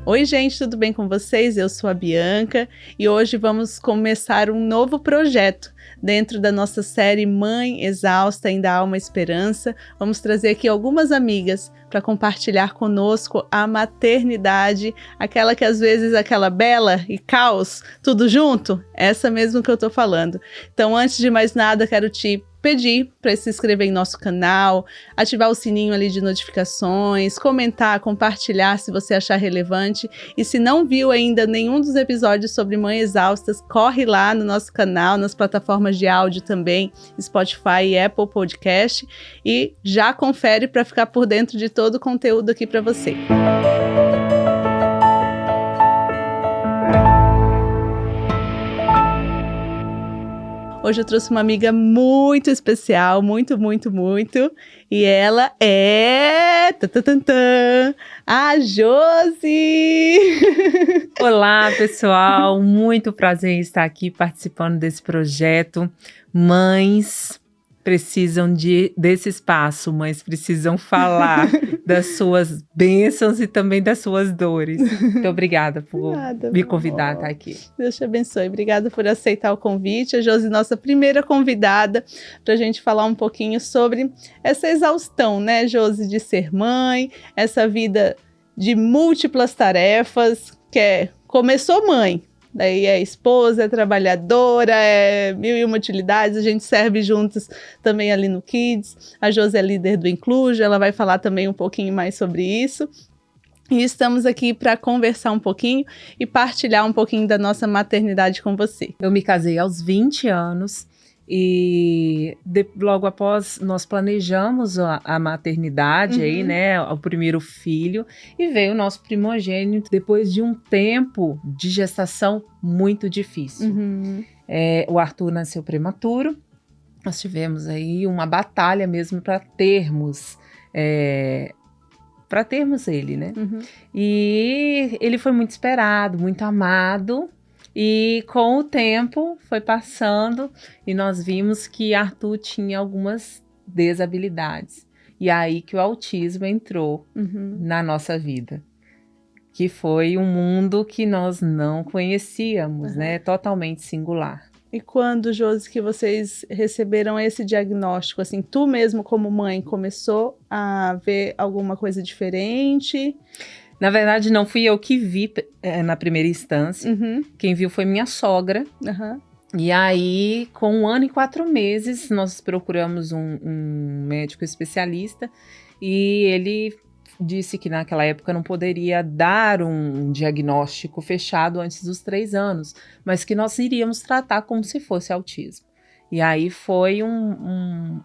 Oi, gente, tudo bem com vocês? Eu sou a Bianca e hoje vamos começar um novo projeto dentro da nossa série Mãe Exausta, Ainda Há uma Esperança. Vamos trazer aqui algumas amigas para compartilhar conosco a maternidade, aquela que às vezes aquela bela e caos, tudo junto, essa mesmo que eu tô falando. Então, antes de mais nada, quero te pedir para se inscrever em nosso canal, ativar o sininho ali de notificações, comentar, compartilhar se você achar relevante. E se não viu ainda nenhum dos episódios sobre Mães Exaustas, corre lá no nosso canal, nas plataformas de áudio também, Spotify e Apple Podcast, e já confere para ficar por dentro de todo o conteúdo aqui para você. Hoje eu trouxe uma amiga muito especial, muito, e ela é a Josi! Olá, pessoal, muito prazer em estar aqui participando desse projeto. Mães precisam desse espaço, mães precisam falar das suas bênçãos e também das suas dores. Muito obrigada por me convidar a estar aqui. Deus te abençoe. Obrigada por aceitar o convite. A Josi, nossa primeira convidada, para a gente falar um pouquinho sobre essa exaustão, né, Josi, de ser mãe, essa vida de múltiplas tarefas, começou mãe, daí é esposa, é trabalhadora, é mil e uma utilidades, a gente serve juntos também ali no Kids. A Josi é líder do Incluja, ela vai falar também um pouquinho mais sobre isso. E estamos aqui para conversar um pouquinho e partilhar um pouquinho da nossa maternidade com você. Eu me casei aos 20 anos e logo após nós planejamos a maternidade, aí, né, o primeiro filho, e veio o nosso primogênito depois de um tempo de gestação muito difícil. O Arthur nasceu prematuro, nós tivemos aí uma batalha mesmo para termos ele, né? E ele foi muito esperado, muito amado. E com o tempo foi passando e nós vimos que Arthur tinha algumas desabilidades. E aí que o autismo entrou na nossa vida. Que foi um mundo que nós não conhecíamos, né? Totalmente singular. E quando, Josi, que vocês receberam esse diagnóstico, assim, tu mesmo como mãe começou a ver alguma coisa diferente? Na verdade, não fui eu que vi na primeira instância. Quem viu foi minha sogra. E aí, com 1 ano e 4 meses, nós procuramos um médico especialista. E ele disse que naquela época não poderia dar um diagnóstico fechado antes dos 3 anos. Mas que nós iríamos tratar como se fosse autismo. E aí foi um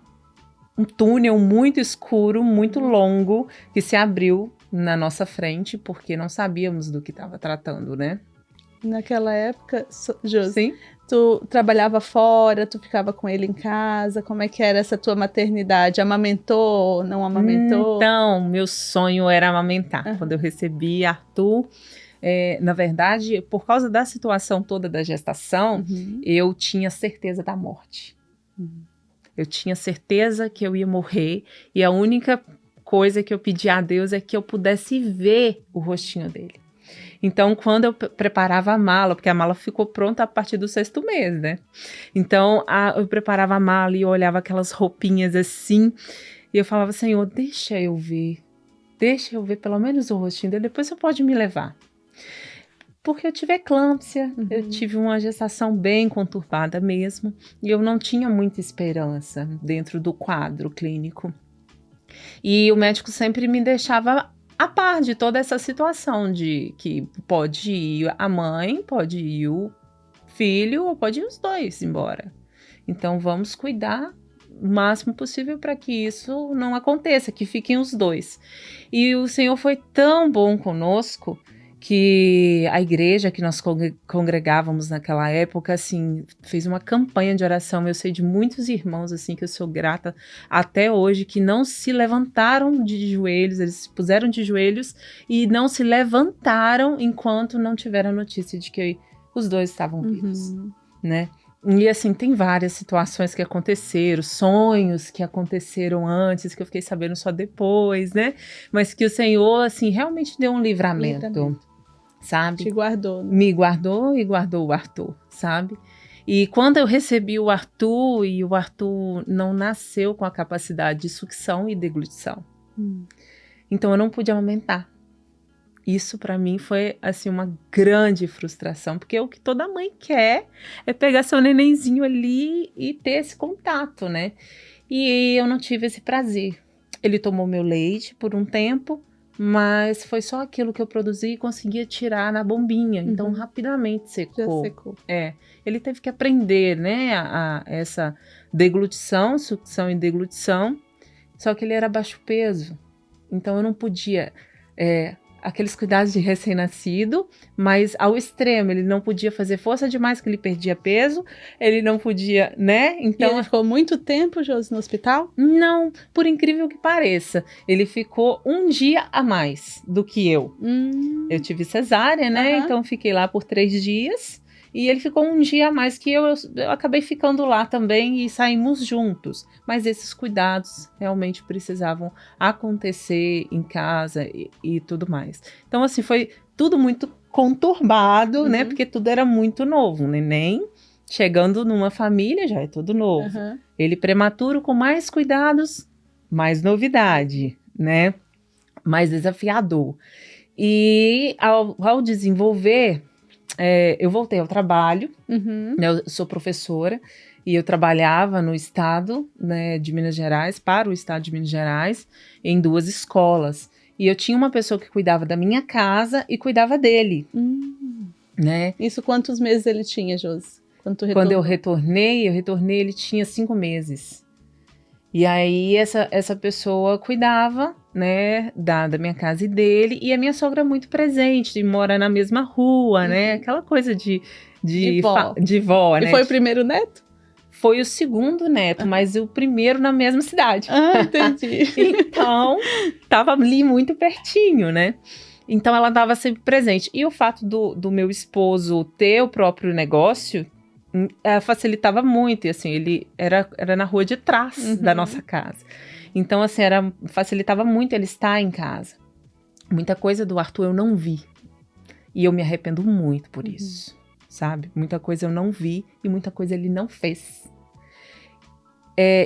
túnel muito escuro, muito longo, que se abriu na nossa frente, porque não sabíamos do que estava tratando, né? Naquela época, Josi, sim, tu trabalhava fora, tu ficava com ele em casa, como é que era essa tua maternidade? Amamentou, não amamentou? Então, meu sonho era amamentar. Quando eu recebi Arthur, na verdade, por causa da situação toda da gestação, eu tinha certeza da morte. Eu tinha certeza que eu ia morrer, e a única coisa que eu pedi a Deus é que eu pudesse ver o rostinho dele. Então, quando eu preparava a mala, porque a mala ficou pronta a partir do 6º mês, né? Então, eu preparava a mala e eu olhava aquelas roupinhas assim, e eu falava, Senhor, deixa eu ver pelo menos o rostinho dele, depois você pode me levar. Porque eu tive eclâmpsia, eu tive uma gestação bem conturbada mesmo, e eu não tinha muita esperança dentro do quadro clínico. E o médico sempre me deixava a par de toda essa situação de que pode ir a mãe, pode ir o filho ou pode ir os dois embora. Então vamos cuidar o máximo possível para que isso não aconteça, que fiquem os dois. E o Senhor foi tão bom conosco que a igreja que nós congregávamos naquela época, assim, fez uma campanha de oração. Eu sei de muitos irmãos, assim, que eu sou grata até hoje, que não se levantaram de joelhos, eles se puseram de joelhos e não se levantaram enquanto não tiveram a notícia de que os dois estavam vivos, né? E assim, tem várias situações que aconteceram, sonhos que aconteceram antes, que eu fiquei sabendo só depois, né? Mas que o Senhor, assim, realmente deu um livramento. sabe? Te guardou, né? Me guardou e guardou o Arthur, sabe? E quando eu recebi o Arthur, e o Arthur não nasceu com a capacidade de sucção e deglutição. Então eu não pude amamentar. Isso para mim foi assim uma grande frustração, porque o que toda mãe quer é pegar seu nenenzinho ali e ter esse contato, né? E eu não tive esse prazer. Ele tomou meu leite por um tempo, mas foi só aquilo que eu produzi e conseguia tirar na bombinha. Então rapidamente secou. Já secou. Ele teve que aprender, né, essa deglutição, sucção e deglutição. Só que ele era baixo peso, então eu não podia aqueles cuidados de recém-nascido, mas ao extremo. Ele não podia fazer força demais, que ele perdia peso, ele não podia, né? Então, e ele ficou muito tempo, Josi, no hospital? Não, por incrível que pareça. Ele ficou um dia a mais do que eu. Eu tive cesárea, né? Então fiquei lá por 3 dias. E ele ficou um dia a mais que eu acabei ficando lá também e saímos juntos. Mas esses cuidados realmente precisavam acontecer em casa e tudo mais. Então, assim, foi tudo muito conturbado, né? Porque tudo era muito novo. O neném chegando numa família já é tudo novo. Ele prematuro com mais cuidados, mais novidade, né? Mais desafiador. E ao desenvolver... eu voltei ao trabalho, né, eu sou professora e eu trabalhava no estado, né, de Minas Gerais, para o estado de Minas Gerais, em 2 escolas. E eu tinha uma pessoa que cuidava da minha casa e cuidava dele. Né? Isso quantos meses ele tinha, Josi? Quando eu retornei, ele tinha 5 meses. E aí essa pessoa cuidava, né, da minha casa e dele, e a minha sogra é muito presente, e mora na mesma rua, né, aquela coisa de vó, né. E foi o primeiro neto? Foi o segundo neto, mas o primeiro na mesma cidade. Entendi. Então, tava ali muito pertinho, né. Então ela estava sempre presente. E o fato do meu esposo ter o próprio negócio facilitava muito, e assim, ele era na rua de trás da nossa casa. Então, assim, facilitava muito ele estar em casa. Muita coisa do Arthur eu não vi. E eu me arrependo muito por isso, sabe? Muita coisa eu não vi e muita coisa ele não fez.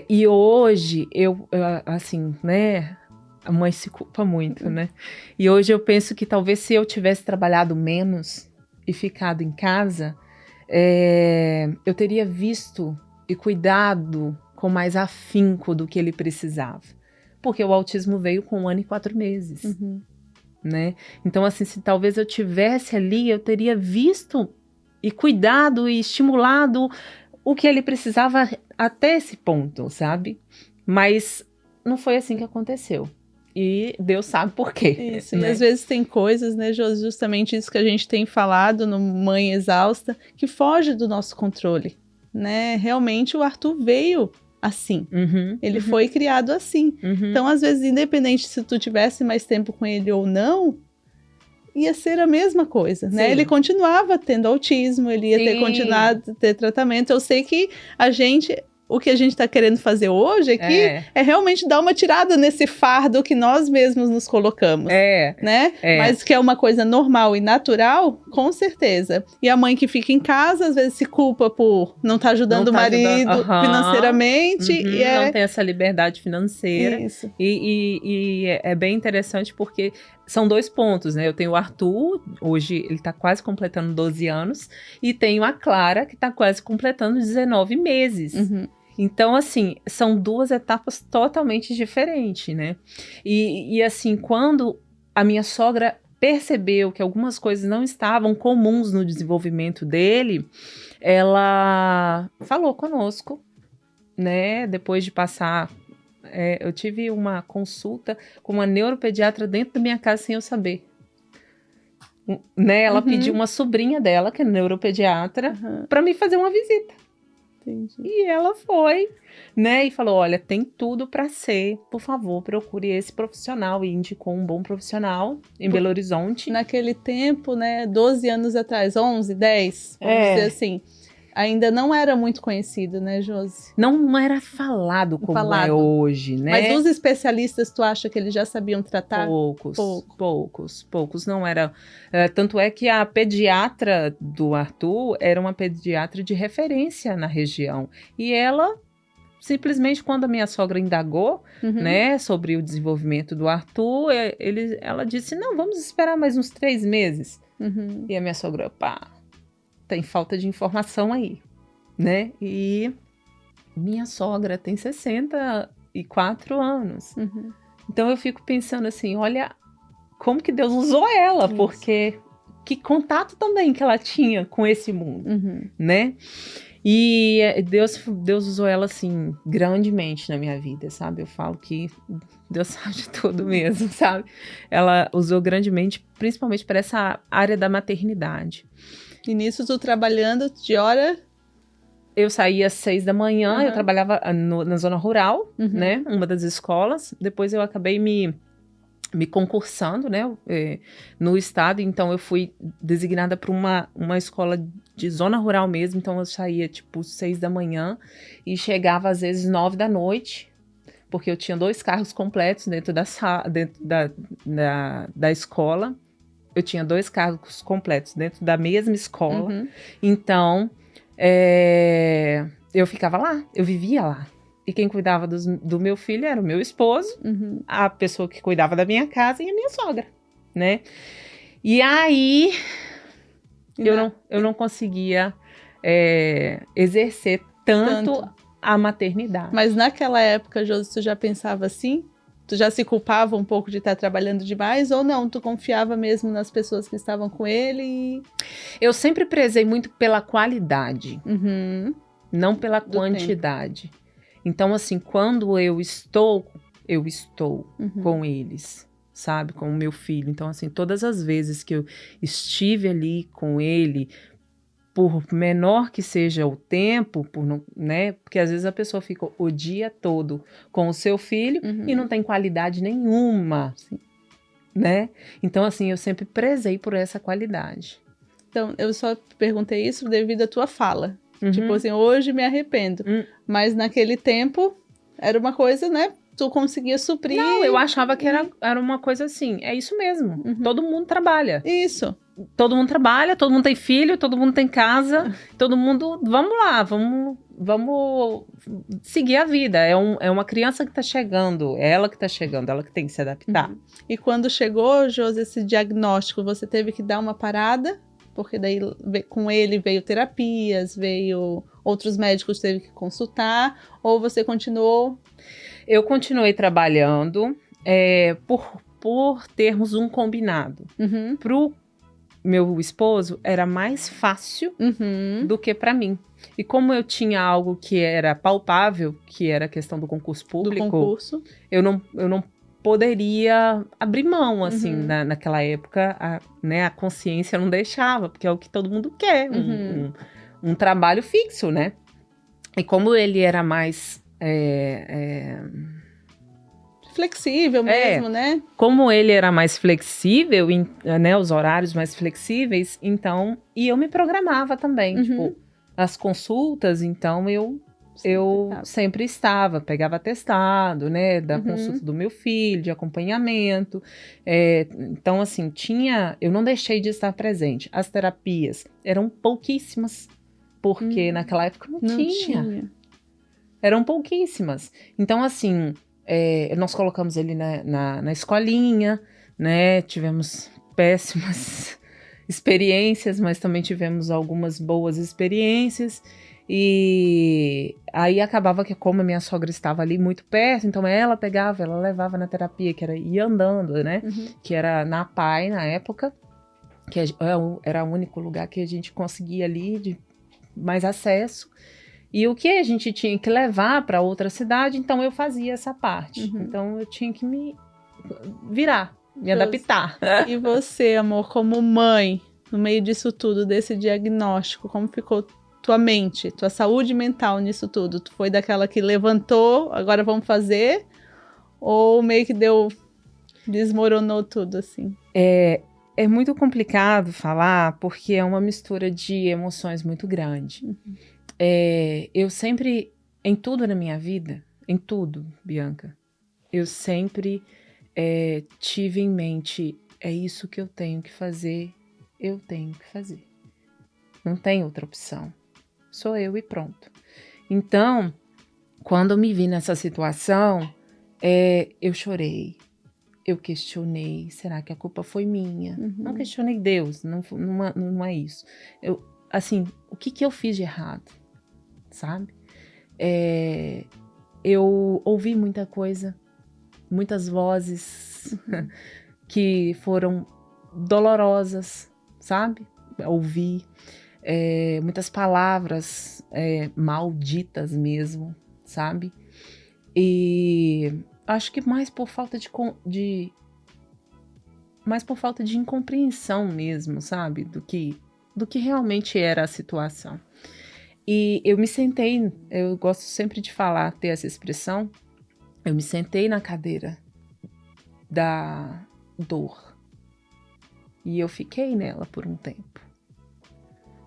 E hoje, eu assim, né? A mãe se culpa muito, né? E hoje eu penso que talvez se eu tivesse trabalhado menos e ficado em casa... eu teria visto e cuidado com mais afinco do que ele precisava. Porque o autismo veio com 1 ano e 4 meses. Né? Então, assim, se talvez eu tivesse ali, eu teria visto e cuidado e estimulado o que ele precisava até esse ponto, sabe? Mas não foi assim que aconteceu. E Deus sabe por quê. Isso, né? E às vezes tem coisas, né, justamente isso que a gente tem falado no Mãe Exausta, que foge do nosso controle, né? Realmente o Arthur veio assim, ele foi criado assim. Então, às vezes, independente se tu tivesse mais tempo com ele ou não, ia ser a mesma coisa, né? Ele continuava tendo autismo, ele ia ter continuado a ter tratamento. Eu sei que o que a gente está querendo fazer hoje aqui é realmente dar uma tirada nesse fardo que nós mesmos nos colocamos, né? Mas que é uma coisa normal e natural, com certeza. E a mãe que fica em casa, às vezes se culpa por não estar ajudando o marido financeiramente. Não tem essa liberdade financeira. Isso. E é bem interessante porque são 2 pontos, né? Eu tenho o Arthur, hoje ele tá quase completando 12 anos, e tenho a Clara, que tá quase completando 19 meses. Então, assim, são 2 etapas totalmente diferentes, né? E assim, quando a minha sogra percebeu que algumas coisas não estavam comuns no desenvolvimento dele, ela falou conosco, né? Depois de passar... eu tive uma consulta com uma neuropediatra dentro da minha casa sem eu saber. Né? Ela pediu uma sobrinha dela, que é neuropediatra, para me fazer uma visita. Entendi. E ela foi, né? E falou, olha, tem tudo para ser, por favor, procure esse profissional. E indicou um bom profissional em Belo Horizonte. Naquele tempo, né, 12 anos atrás, 11, 10, vamos dizer assim, ainda não era muito conhecido, né, Josi? Não era falado como é hoje, né? Mas os especialistas, tu acha que eles já sabiam tratar? Poucos. Não era. Tanto é que a pediatra do Arthur era uma pediatra de referência na região. E ela, simplesmente, quando a minha sogra indagou, né, sobre o desenvolvimento do Arthur, ela disse, não, vamos esperar mais uns 3 meses. E a minha sogra, tem falta de informação aí, né? E minha sogra tem 64 anos. Então eu fico pensando assim, olha como que Deus usou ela, porque que contato também que ela tinha com esse mundo, né? E Deus usou ela, assim, grandemente na minha vida, sabe? Eu falo que Deus sabe de tudo mesmo, sabe? Ela usou grandemente, principalmente para essa área da maternidade. E nisso, tu trabalhando de hora? Eu saía às 6 da manhã, eu trabalhava na zona rural, né? Uma das escolas. Depois eu acabei me concursando, né? No estado. Então, eu fui designada para uma escola de zona rural mesmo. Então, eu saía, 6 da manhã e chegava, às vezes, 9 da noite. Porque eu tinha 2 carros completos dentro da escola. Eu tinha 2 cargos completos dentro da mesma escola. Então, eu ficava lá, eu vivia lá. E quem cuidava do meu filho era o meu esposo, a pessoa que cuidava da minha casa e a minha sogra, né? E aí, eu não conseguia exercer tanto a maternidade. Mas naquela época, Josi, tu já pensava assim? Tu já se culpava um pouco de estar trabalhando demais ou não? Tu confiava mesmo nas pessoas que estavam com ele? Eu sempre prezei muito pela qualidade, não pela quantidade. Então, assim, quando eu estou com eles, sabe? Com o meu filho. Então, assim, todas as vezes que eu estive ali com ele, por menor que seja o tempo, né? Porque às vezes a pessoa fica o dia todo com o seu filho e não tem qualidade nenhuma, né? Então, assim, eu sempre prezei por essa qualidade. Então, eu só perguntei isso devido à tua fala. Tipo assim, hoje me arrependo. Mas naquele tempo, era uma coisa, né? Tu conseguia suprir. Não, eu achava que era uma coisa assim, é isso mesmo. Todo mundo trabalha. Isso. Todo mundo trabalha, todo mundo tem filho, todo mundo tem casa, todo mundo, vamos lá, vamos seguir a vida. É uma criança que tá chegando, é ela que tá chegando, ela que tem que se adaptar. E quando chegou, Josi, esse diagnóstico, você teve que dar uma parada? Porque daí com ele veio terapias, veio outros médicos teve que consultar, ou você continuou? Eu continuei trabalhando por termos um combinado. Pro meu esposo era mais fácil do que para mim. E como eu tinha algo que era palpável, que era a questão do concurso público, eu não poderia abrir mão, assim, naquela época, a consciência não deixava, porque é o que todo mundo quer, um trabalho fixo, né? E como ele era mais flexível mesmo, né? Como ele era mais flexível, né, os horários mais flexíveis, então, e eu me programava também, tipo, as consultas, então eu sempre estava, pegava atestado, né, da consulta do meu filho, de acompanhamento, então, assim, eu não deixei de estar presente. As terapias eram pouquíssimas, porque naquela época não tinha. Eram pouquíssimas. Então, assim, nós colocamos ele na escolinha, né? Tivemos péssimas experiências, mas também tivemos algumas boas experiências. E aí acabava que, como a minha sogra estava ali muito perto, então ela levava na terapia, que era ir andando, né? Que era na PAI na época, que era o único lugar que a gente conseguia ali de mais acesso. E o que a gente tinha que levar para outra cidade, então eu fazia essa parte. Então eu tinha que me virar, me adaptar. E você, amor, como mãe, no meio disso tudo, desse diagnóstico, como ficou tua mente, tua saúde mental nisso tudo? Tu foi daquela que levantou, agora vamos fazer? Ou meio que desmoronou tudo, assim? É muito complicado falar porque é uma mistura de emoções muito grande. Eu sempre, em tudo na minha vida, em tudo, Bianca, eu sempre tive em mente, é isso que eu tenho que fazer, eu tenho que fazer. Não tem outra opção. Sou eu e pronto. Então, quando eu me vi nessa situação, eu chorei. Eu questionei, será que a culpa foi minha? Não questionei Deus, não é isso. Assim, o que eu fiz de errado, sabe? Eu ouvi muita coisa, muitas vozes que foram dolorosas, sabe? Ouvi muitas palavras malditas mesmo, sabe? E acho que mais por falta de incompreensão mesmo, sabe? Do que realmente era a situação. E eu me sentei, eu gosto sempre de falar, ter essa expressão, eu me sentei na cadeira da dor. E eu fiquei nela por um tempo.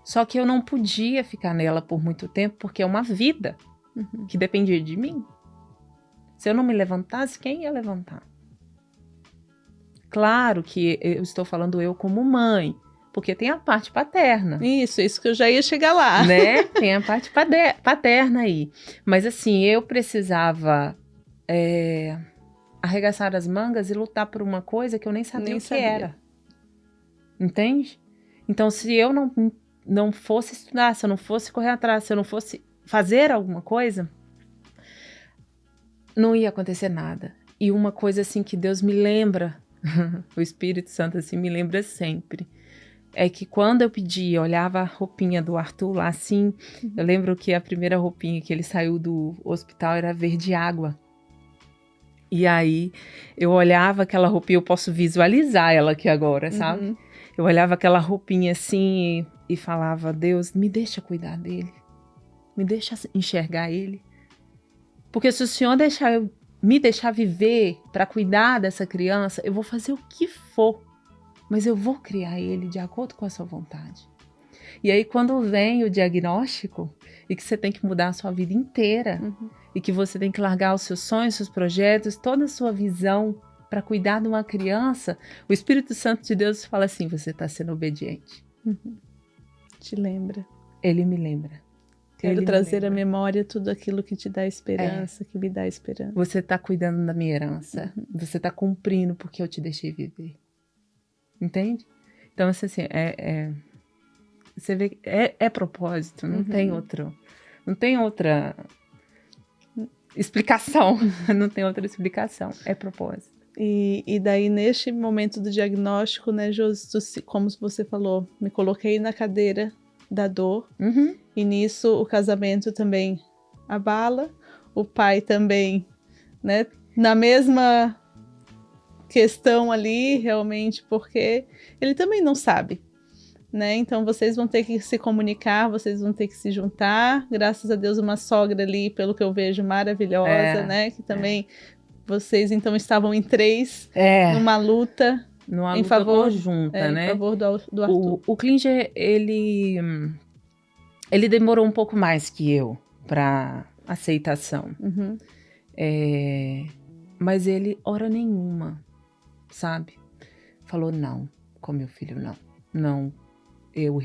Só que eu não podia ficar nela por muito tempo, porque é uma vida que dependia de mim. Se eu não me levantasse, quem ia levantar? Claro que eu estou falando eu como mãe, porque tem a parte paterna. Isso que eu já ia chegar lá. Né? Tem a parte paterna aí. Mas assim, eu precisava arregaçar as mangas e lutar por uma coisa que eu nem sabia o que era. Entende? Então, se eu não fosse estudar, se eu não fosse correr atrás, se eu não fosse fazer alguma coisa, não ia acontecer nada. E uma coisa assim que Deus me lembra, o Espírito Santo assim me lembra sempre, é que quando eu pedi, olhava a roupinha do Arthur lá assim, eu lembro que a primeira roupinha que ele saiu do hospital era verde água. E aí eu olhava aquela roupinha, eu posso visualizar ela aqui agora, sabe? Eu olhava aquela roupinha assim e falava, Deus, me deixa cuidar dele. Me deixa enxergar ele. Porque se o Senhor me deixar viver para cuidar dessa criança, eu vou fazer o que for. Mas eu vou criar ele de acordo com a sua vontade. E aí quando vem o diagnóstico e que você tem que mudar a sua vida inteira e que você tem que largar os seus sonhos, seus projetos, toda a sua visão para cuidar de uma criança, o Espírito Santo de Deus fala assim, você está sendo obediente. Te lembra. Ele me lembra. Quero trazer à memória tudo aquilo que te dá esperança, que me dá esperança. Você está cuidando da minha herança. Você está cumprindo porque eu te deixei viver. Entende? Então, assim, você vê, é propósito, não tem outra explicação. Não tem outra explicação, é propósito. E daí, neste momento do diagnóstico, né, Josi, como você falou, me coloquei na cadeira da dor, e nisso o casamento também abala, o pai também, né, na mesma questão ali, realmente, porque ele também não sabe, né, então vocês vão ter que se comunicar, vocês vão ter que se juntar, graças a Deus uma sogra ali, pelo que eu vejo, maravilhosa, né, que também vocês então estavam em 3, numa luta em favor conjunta, né? Em favor do Arthur. O Klinger, ele demorou um pouco mais que eu para aceitação. Mas ele, hora nenhuma, sabe? Falou não, com meu filho não. Não, eu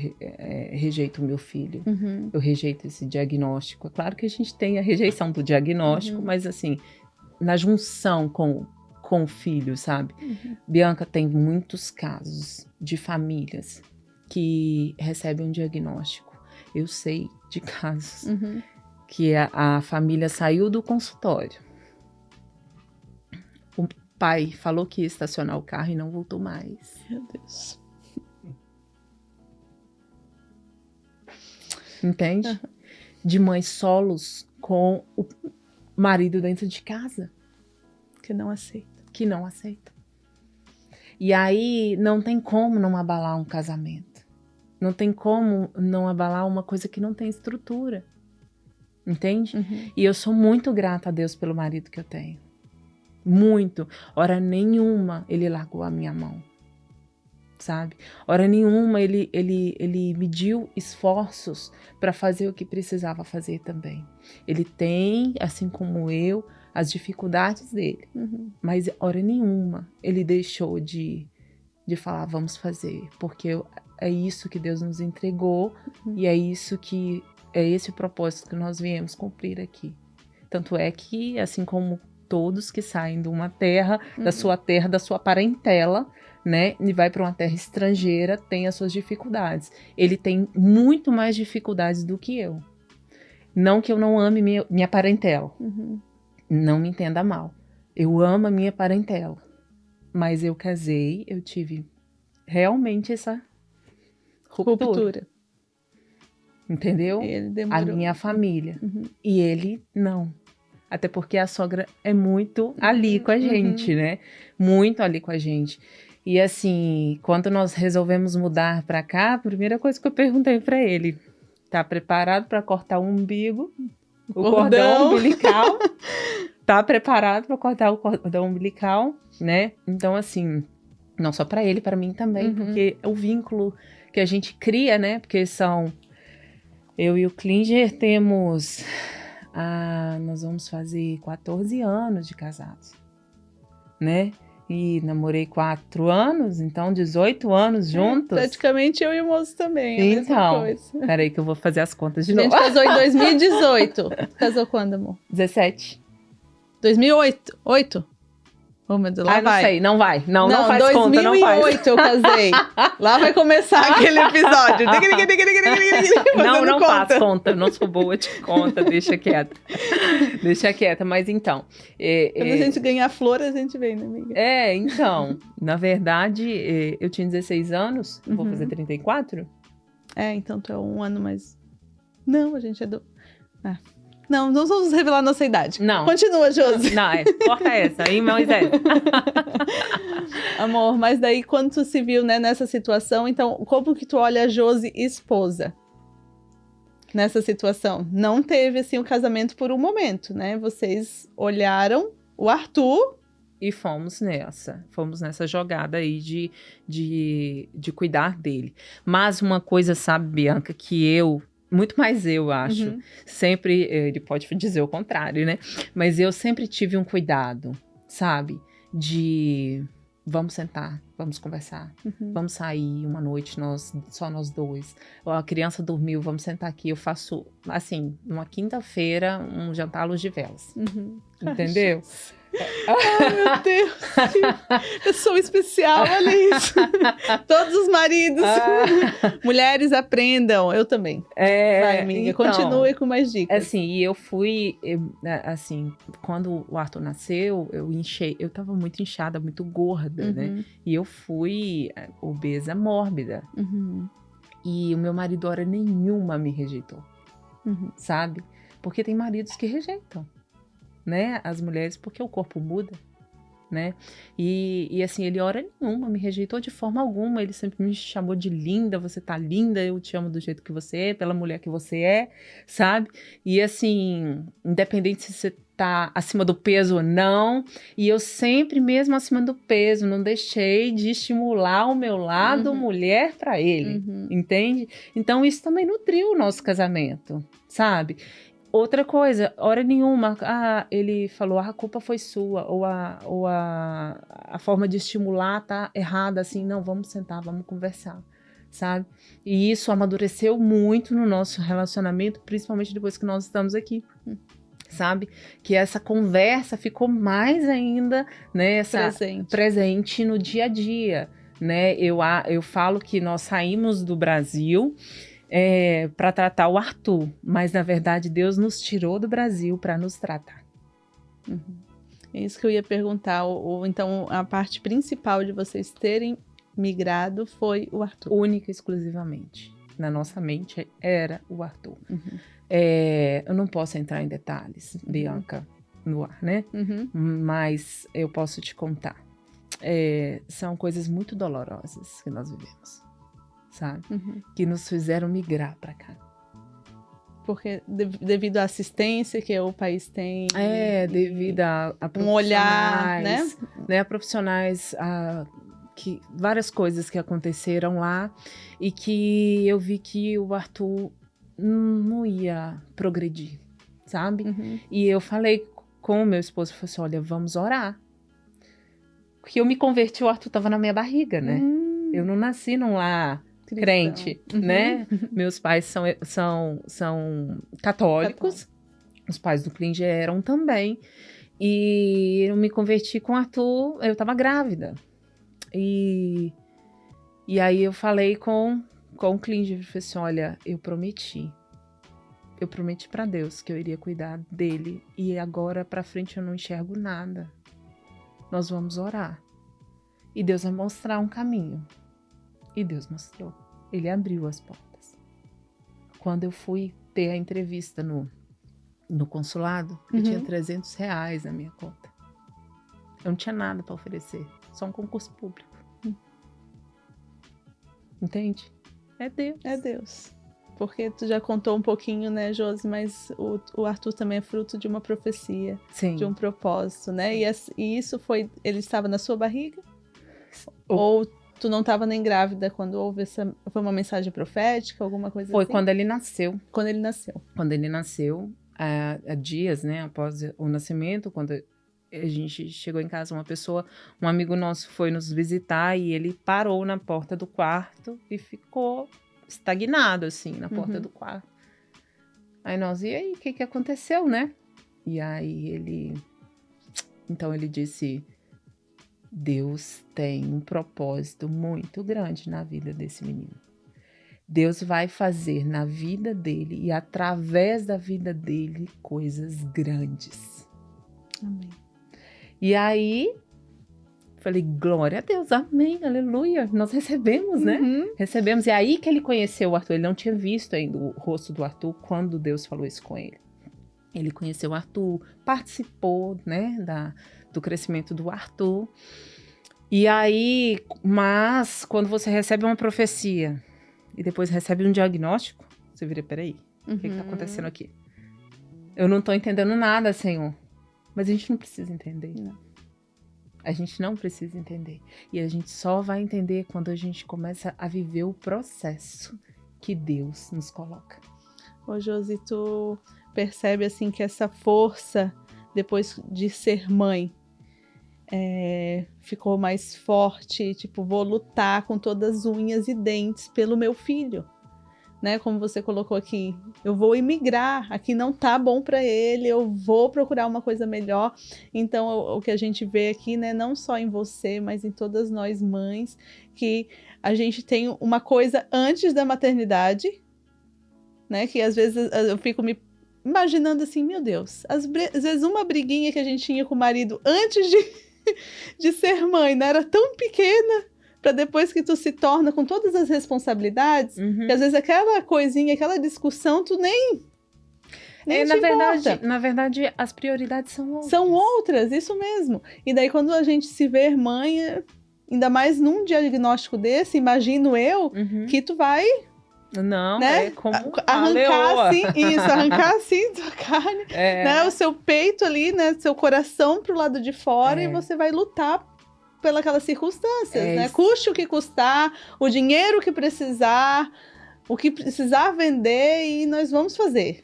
rejeito o meu filho. Eu rejeito esse diagnóstico. É claro que a gente tem a rejeição do diagnóstico, mas assim, na junção com o filho, sabe? Bianca, tem muitos casos de famílias que recebem um diagnóstico. Eu sei de casos que a família saiu do consultório. O pai falou que ia estacionar o carro e não voltou mais. Meu Deus. Entende? De mães solos com o marido dentro de casa. Que não aceita. E aí não tem como não abalar um casamento. Não tem como não abalar uma coisa que não tem estrutura. Entende? E eu sou muito grata a Deus pelo marido que eu tenho. Muito. Hora nenhuma ele largou a minha mão. sabe? Hora nenhuma ele mediu esforços para fazer o que precisava fazer também. Ele tem, assim como eu, as dificuldades dele, mas hora nenhuma ele deixou de falar, vamos fazer, porque é isso que Deus nos entregou e é esse o propósito que nós viemos cumprir aqui. Tanto é que, assim como todos que saem de uma terra, da sua parentela, né, e vai para uma terra estrangeira, tem as suas dificuldades. Ele tem muito mais dificuldades do que eu. Não que eu não ame minha parentela. Não me entenda mal. Eu amo a minha parentela. Mas eu casei, eu tive realmente essa ruptura. Entendeu? A minha família. E ele não. Até porque a sogra é muito ali com a gente, né? Muito ali com a gente. E assim, quando nós resolvemos mudar para cá, a primeira coisa que eu perguntei para ele, tá preparado para cortar o umbigo? O cordão umbilical? Tá preparado para cortar o cordão umbilical, né? Então assim, não só para ele, para mim também, porque é o vínculo que a gente cria, né? Porque eu e o Klinger temos... nós vamos fazer 14 anos de casados, né? E namorei 4 anos, então 18 anos juntos. Praticamente eu e o moço também, então, peraí que eu vou fazer as contas de novo. A gente casou em 2018. Casou quando, amor? 17. 2008? 8? Oh, meu Deus, lá não sei, não vai. Não faz 2008 conta, não faz. 2008 eu casei. Lá vai começar aquele episódio. Não faz conta, não sou boa de conta, deixa quieta. Deixa quieta, mas então... Quando a gente ganhar flor, a gente vem, né, amiga? Então, na verdade, eu tinha 16 anos, vou fazer 34. Então tu é um ano mais... Não, a gente é do... Não vamos revelar nossa idade. Não. Continua, Josi. Não, corta essa, hein, Moisés? Amor, mas daí quando tu se viu, né, nessa situação, então como que tu olha a Josi esposa nessa situação? Não teve, assim, o casamento por um momento, né? Vocês olharam o Arthur... E fomos nessa jogada aí de cuidar dele. Mas uma coisa, sabe, Bianca, que muito mais eu acho, sempre, ele pode dizer o contrário, né? Mas eu sempre tive um cuidado, sabe? De, vamos sentar, vamos conversar, vamos sair uma noite, só nós dois. A criança dormiu, vamos sentar aqui. Eu faço, assim, numa quinta-feira, um jantar à luz de velas. Entendeu? Ai, meu Deus, pessoa especial, olha isso. Todos os maridos. Mulheres aprendam, eu também. Vai, amiga, então, continue com mais dicas. Assim, e eu fui, assim, quando o Arthur nasceu, eu tava muito inchada, muito gorda, né? E eu fui obesa mórbida. E o meu marido, hora nenhuma, me rejeitou, sabe? Porque tem maridos que rejeitam, né, as mulheres, porque o corpo muda, né, e assim, ele hora nenhuma me rejeitou de forma alguma, ele sempre me chamou de linda, você tá linda, eu te amo do jeito que você é, pela mulher que você é, sabe, e assim, independente se você tá acima do peso ou não, e eu sempre, mesmo acima do peso, não deixei de estimular o meu lado mulher para ele, entende? Então isso também nutriu o nosso casamento, sabe? Outra coisa, hora nenhuma, ele falou, a culpa foi sua, ou a forma de estimular tá errada, assim, não, vamos sentar, vamos conversar, sabe? E isso amadureceu muito no nosso relacionamento, principalmente depois que nós estamos aqui, sabe? Que essa conversa ficou mais ainda, né, presente no dia a dia, né? Eu falo que nós saímos do Brasil para tratar o Arthur, mas na verdade Deus nos tirou do Brasil para nos tratar. É isso que eu ia perguntar, então a parte principal de vocês terem migrado foi o Arthur? Única e exclusivamente. Na nossa mente era o Arthur. Eu não posso entrar em detalhes, Bianca, no ar, né? Mas eu posso te contar. São coisas muito dolorosas que nós vivemos, sabe? Que nos fizeram migrar para cá. Porque devido à assistência que o país tem. Devido a um olhar, né? A profissionais várias coisas que aconteceram lá e que eu vi que o Arthur não ia progredir, sabe? E eu falei com o meu esposo, falei assim, olha, vamos orar. Porque eu me converti, o Arthur estava na minha barriga, né? Eu não nasci num lar crente, né? Meus pais são católicos. Os pais do Klinger eram também. E eu me converti com o Arthur, eu estava grávida. E aí eu falei com o Klinger, falei assim, olha, eu prometi para Deus que eu iria cuidar dele e agora para frente eu não enxergo nada. Nós vamos orar. E Deus vai mostrar um caminho. E Deus mostrou. Ele abriu as portas. Quando eu fui ter a entrevista no consulado, eu tinha R$300 na minha conta. Eu não tinha nada para oferecer. Só um concurso público. Entende? É Deus. É Deus. Porque tu já contou um pouquinho, né, Josi, mas o Arthur também é fruto de uma profecia. Sim. De um propósito, né? E isso foi... Ele estava na sua barriga? Ou tu não estava nem grávida quando houve essa... Foi uma mensagem profética, alguma coisa assim? Foi quando ele nasceu. Quando ele nasceu. Quando ele nasceu, há dias, né, após o nascimento, quando a gente chegou em casa, um amigo nosso foi nos visitar e ele parou na porta do quarto e ficou estagnado, assim, na porta do quarto. Aí nós, e aí, o que aconteceu, né? E aí ele disse, Deus tem um propósito muito grande na vida desse menino. Deus vai fazer na vida dele e através da vida dele coisas grandes. Amém. E aí, falei, glória a Deus, amém, aleluia. Nós recebemos, né? Recebemos. E aí que ele conheceu o Arthur. Ele não tinha visto ainda o rosto do Arthur quando Deus falou isso com ele. Ele conheceu o Arthur, participou, né, do crescimento do Arthur. E aí, mas quando você recebe uma profecia e depois recebe um diagnóstico, você vira, peraí, o que está acontecendo aqui? Eu não estou entendendo nada, Senhor. Mas a gente não precisa entender. Não. A gente não precisa entender. E a gente só vai entender quando a gente começa a viver o processo que Deus nos coloca. Ô, Josi, tu percebe, assim, que essa força, depois de ser mãe, ficou mais forte, tipo, vou lutar com todas as unhas e dentes pelo meu filho, né? Como você colocou aqui, eu vou imigrar, aqui não tá bom para ele, eu vou procurar uma coisa melhor. Então, o que a gente vê aqui, né, não só em você, mas em todas nós mães, que a gente tem uma coisa antes da maternidade, né? Que às vezes eu fico me imaginando assim, meu Deus, às vezes uma briguinha que a gente tinha com o marido antes de ser mãe, né, era tão pequena, para depois que tu se torna com todas as responsabilidades, que às vezes aquela coisinha, aquela discussão, tu nem na verdade, as prioridades são outras. São outras, isso mesmo. E daí quando a gente se vê mãe, ainda mais num diagnóstico desse, imagino eu, que tu vai... Não, né? É como arrancar assim tua carne, né? O seu peito ali, né? Seu coração pro lado de fora e você vai lutar pelas circunstâncias, né? Custe o que custar, o dinheiro que precisar, o que precisar vender e nós vamos fazer.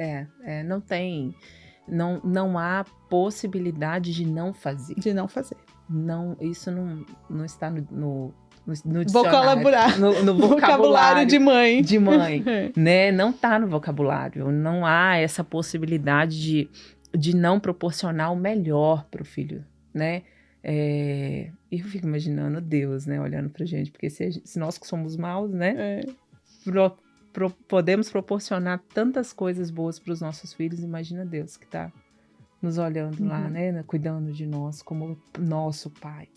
Não há possibilidade de não fazer. De não fazer. Não, isso não está no vocabulário de mãe. De mãe, né? Não tá no vocabulário. Não há essa possibilidade de não proporcionar o melhor pro filho, né? Eu fico imaginando Deus, né? Olhando pra gente. Porque se nós que somos maus, né? Podemos proporcionar tantas coisas boas pros nossos filhos. Imagina Deus que tá nos olhando lá, né? Cuidando de nós como nosso pai.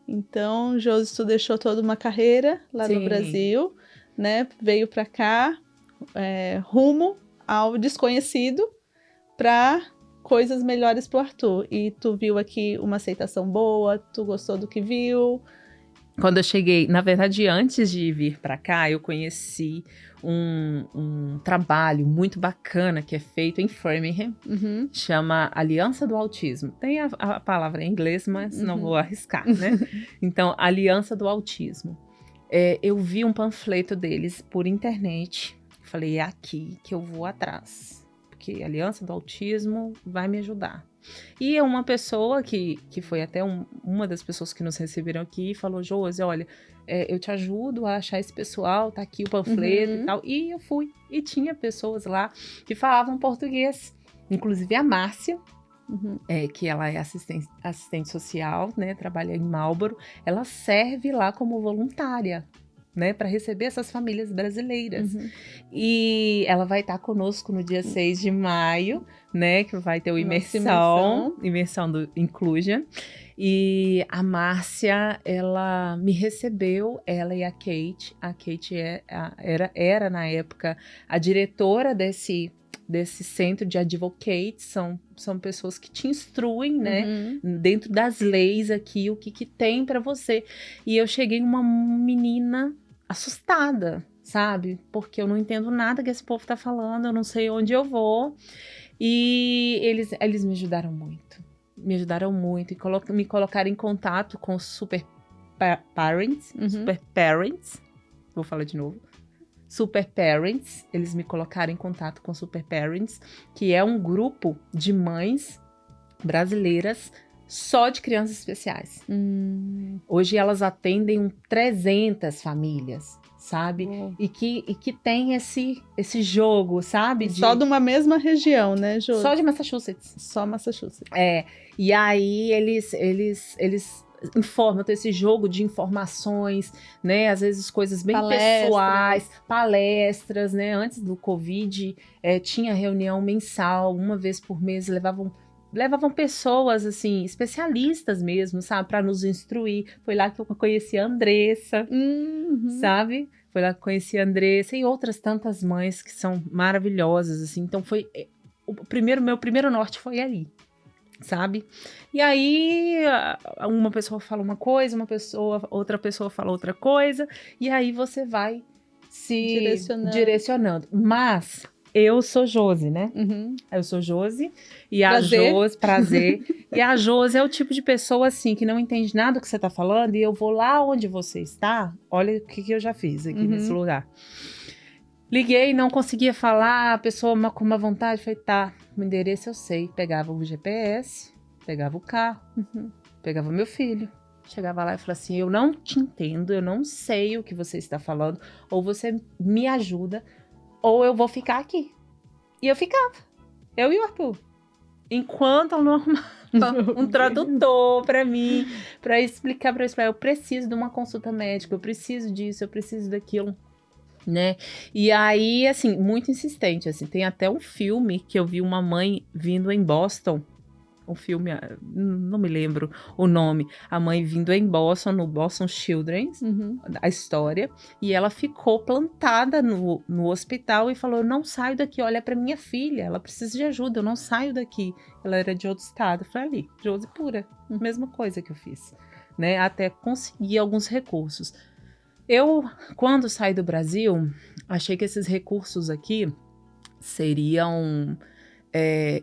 Então, Josi, tu deixou toda uma carreira lá no Brasil, né? Veio para cá, rumo ao desconhecido, para coisas melhores pro Arthur. E tu viu aqui uma aceitação boa, tu gostou do que viu, quando eu cheguei, na verdade, antes de vir para cá, eu conheci um trabalho muito bacana que é feito em Framingham, chama Aliança do Autismo. Tem a palavra em inglês, mas não vou arriscar, né? Então, Aliança do Autismo. Eu vi um panfleto deles por internet, falei, é aqui que eu vou atrás, porque a Aliança do Autismo vai me ajudar. E uma pessoa que foi até uma das pessoas que nos receberam aqui falou, Josi, olha, eu te ajudo a achar esse pessoal, tá aqui o panfleto e tal. E eu fui, e tinha pessoas lá que falavam português, inclusive a Márcia, que ela é assistente social, né, trabalha em Marlborough, ela serve lá como voluntária, né, para receber essas famílias brasileiras. E ela vai estar conosco no dia 6 de maio, né, que vai ter o imersão do Inclusion. E a Márcia, ela me recebeu, ela e a Kate. A Kate era na época a diretora desse centro de advocates, são pessoas que te instruem, né, dentro das leis aqui, o que tem para você. E eu cheguei uma menina assustada, sabe? Porque eu não entendo nada que esse povo tá falando, eu não sei onde eu vou. E eles me ajudaram muito. E me colocaram em contato com Super Parents. Vou falar de novo. Super Parents. Eles me colocaram em contato com Super Parents, que é um grupo de mães brasileiras só de crianças especiais. Hoje elas atendem 300 famílias, sabe? E que tem esse jogo, sabe? Só de uma mesma região, né, Josi? Só de Massachusetts. Só Massachusetts. E aí eles informam, tem esse jogo de informações, né? Às vezes coisas bem pessoais, palestras, né? Antes do Covid, tinha reunião mensal, uma vez por mês, levavam pessoas, assim, especialistas mesmo, sabe? Para nos instruir. Foi lá que eu conheci a Andressa, sabe? Foi lá que eu conheci a Andressa e outras tantas mães que são maravilhosas, assim. Então, foi... meu primeiro norte foi ali, sabe? E aí, uma pessoa fala uma coisa, outra pessoa fala outra coisa, e aí você vai se direcionando. Mas... eu sou Josi, né? Eu sou Josi. E prazer. E a Josi é o tipo de pessoa, assim, que não entende nada do que você tá falando. E eu vou lá onde você está. Olha o que eu já fiz aqui nesse lugar. Liguei, não conseguia falar. A pessoa com uma vontade. Falei, tá, o endereço eu sei. Pegava o GPS, pegava o carro, pegava meu filho. Chegava lá e falava assim, eu não te entendo, eu não sei o que você está falando. Ou você me ajuda, ou eu vou ficar aqui. E eu ficava. Eu e o Arthur. Enquanto eu não arrumava um tradutor pra mim, pra explicar, eu preciso de uma consulta médica, eu preciso disso, eu preciso daquilo, né? E aí, assim, muito insistente, assim. Tem até um filme que eu vi uma mãe vindo em Boston, um filme, não me lembro o nome, a mãe vindo em Boston, no Boston Children's, a história, e ela ficou plantada no hospital e falou, eu não saio daqui, olha pra minha filha, ela precisa de ajuda, eu não saio daqui. Ela era de outro estado, eu falei, ali, Josi pura, mesma coisa que eu fiz, né, até conseguir alguns recursos. Eu, quando saí do Brasil, achei que esses recursos aqui seriam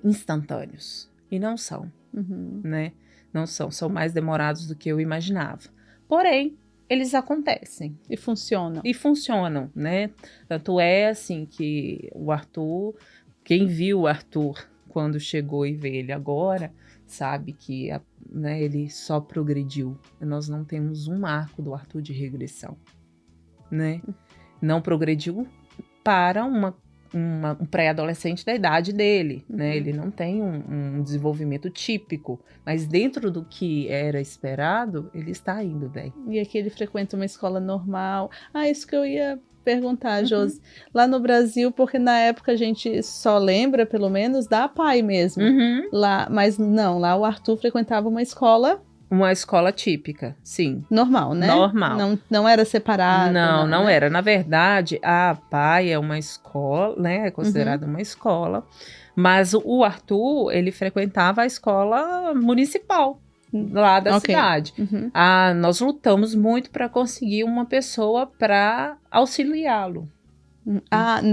instantâneos. E não são, né? Não são mais demorados do que eu imaginava. Porém, eles acontecem. E funcionam. E funcionam, né? Tanto é assim que o Arthur, quem viu o Arthur quando chegou e vê ele agora, sabe que né, ele só progrediu. Nós não temos um marco do Arthur de regressão, né? Não progrediu para um pré-adolescente da idade dele, né? Ele não tem um desenvolvimento típico, mas dentro do que era esperado, ele está indo bem. E aqui ele frequenta uma escola normal. Isso que eu ia perguntar, Josi. Lá no Brasil, porque na época a gente só lembra, pelo menos, da PAI mesmo. Lá, mas não, lá o Arthur frequentava uma escola... Uma escola típica, sim. Normal, né? Normal. Não era separado. Não né? era. Na verdade, a PAI é uma escola, né? É considerada uma escola. Mas o Arthur, ele frequentava a escola municipal. lá da cidade. Nós lutamos muito para conseguir uma pessoa para auxiliá-lo.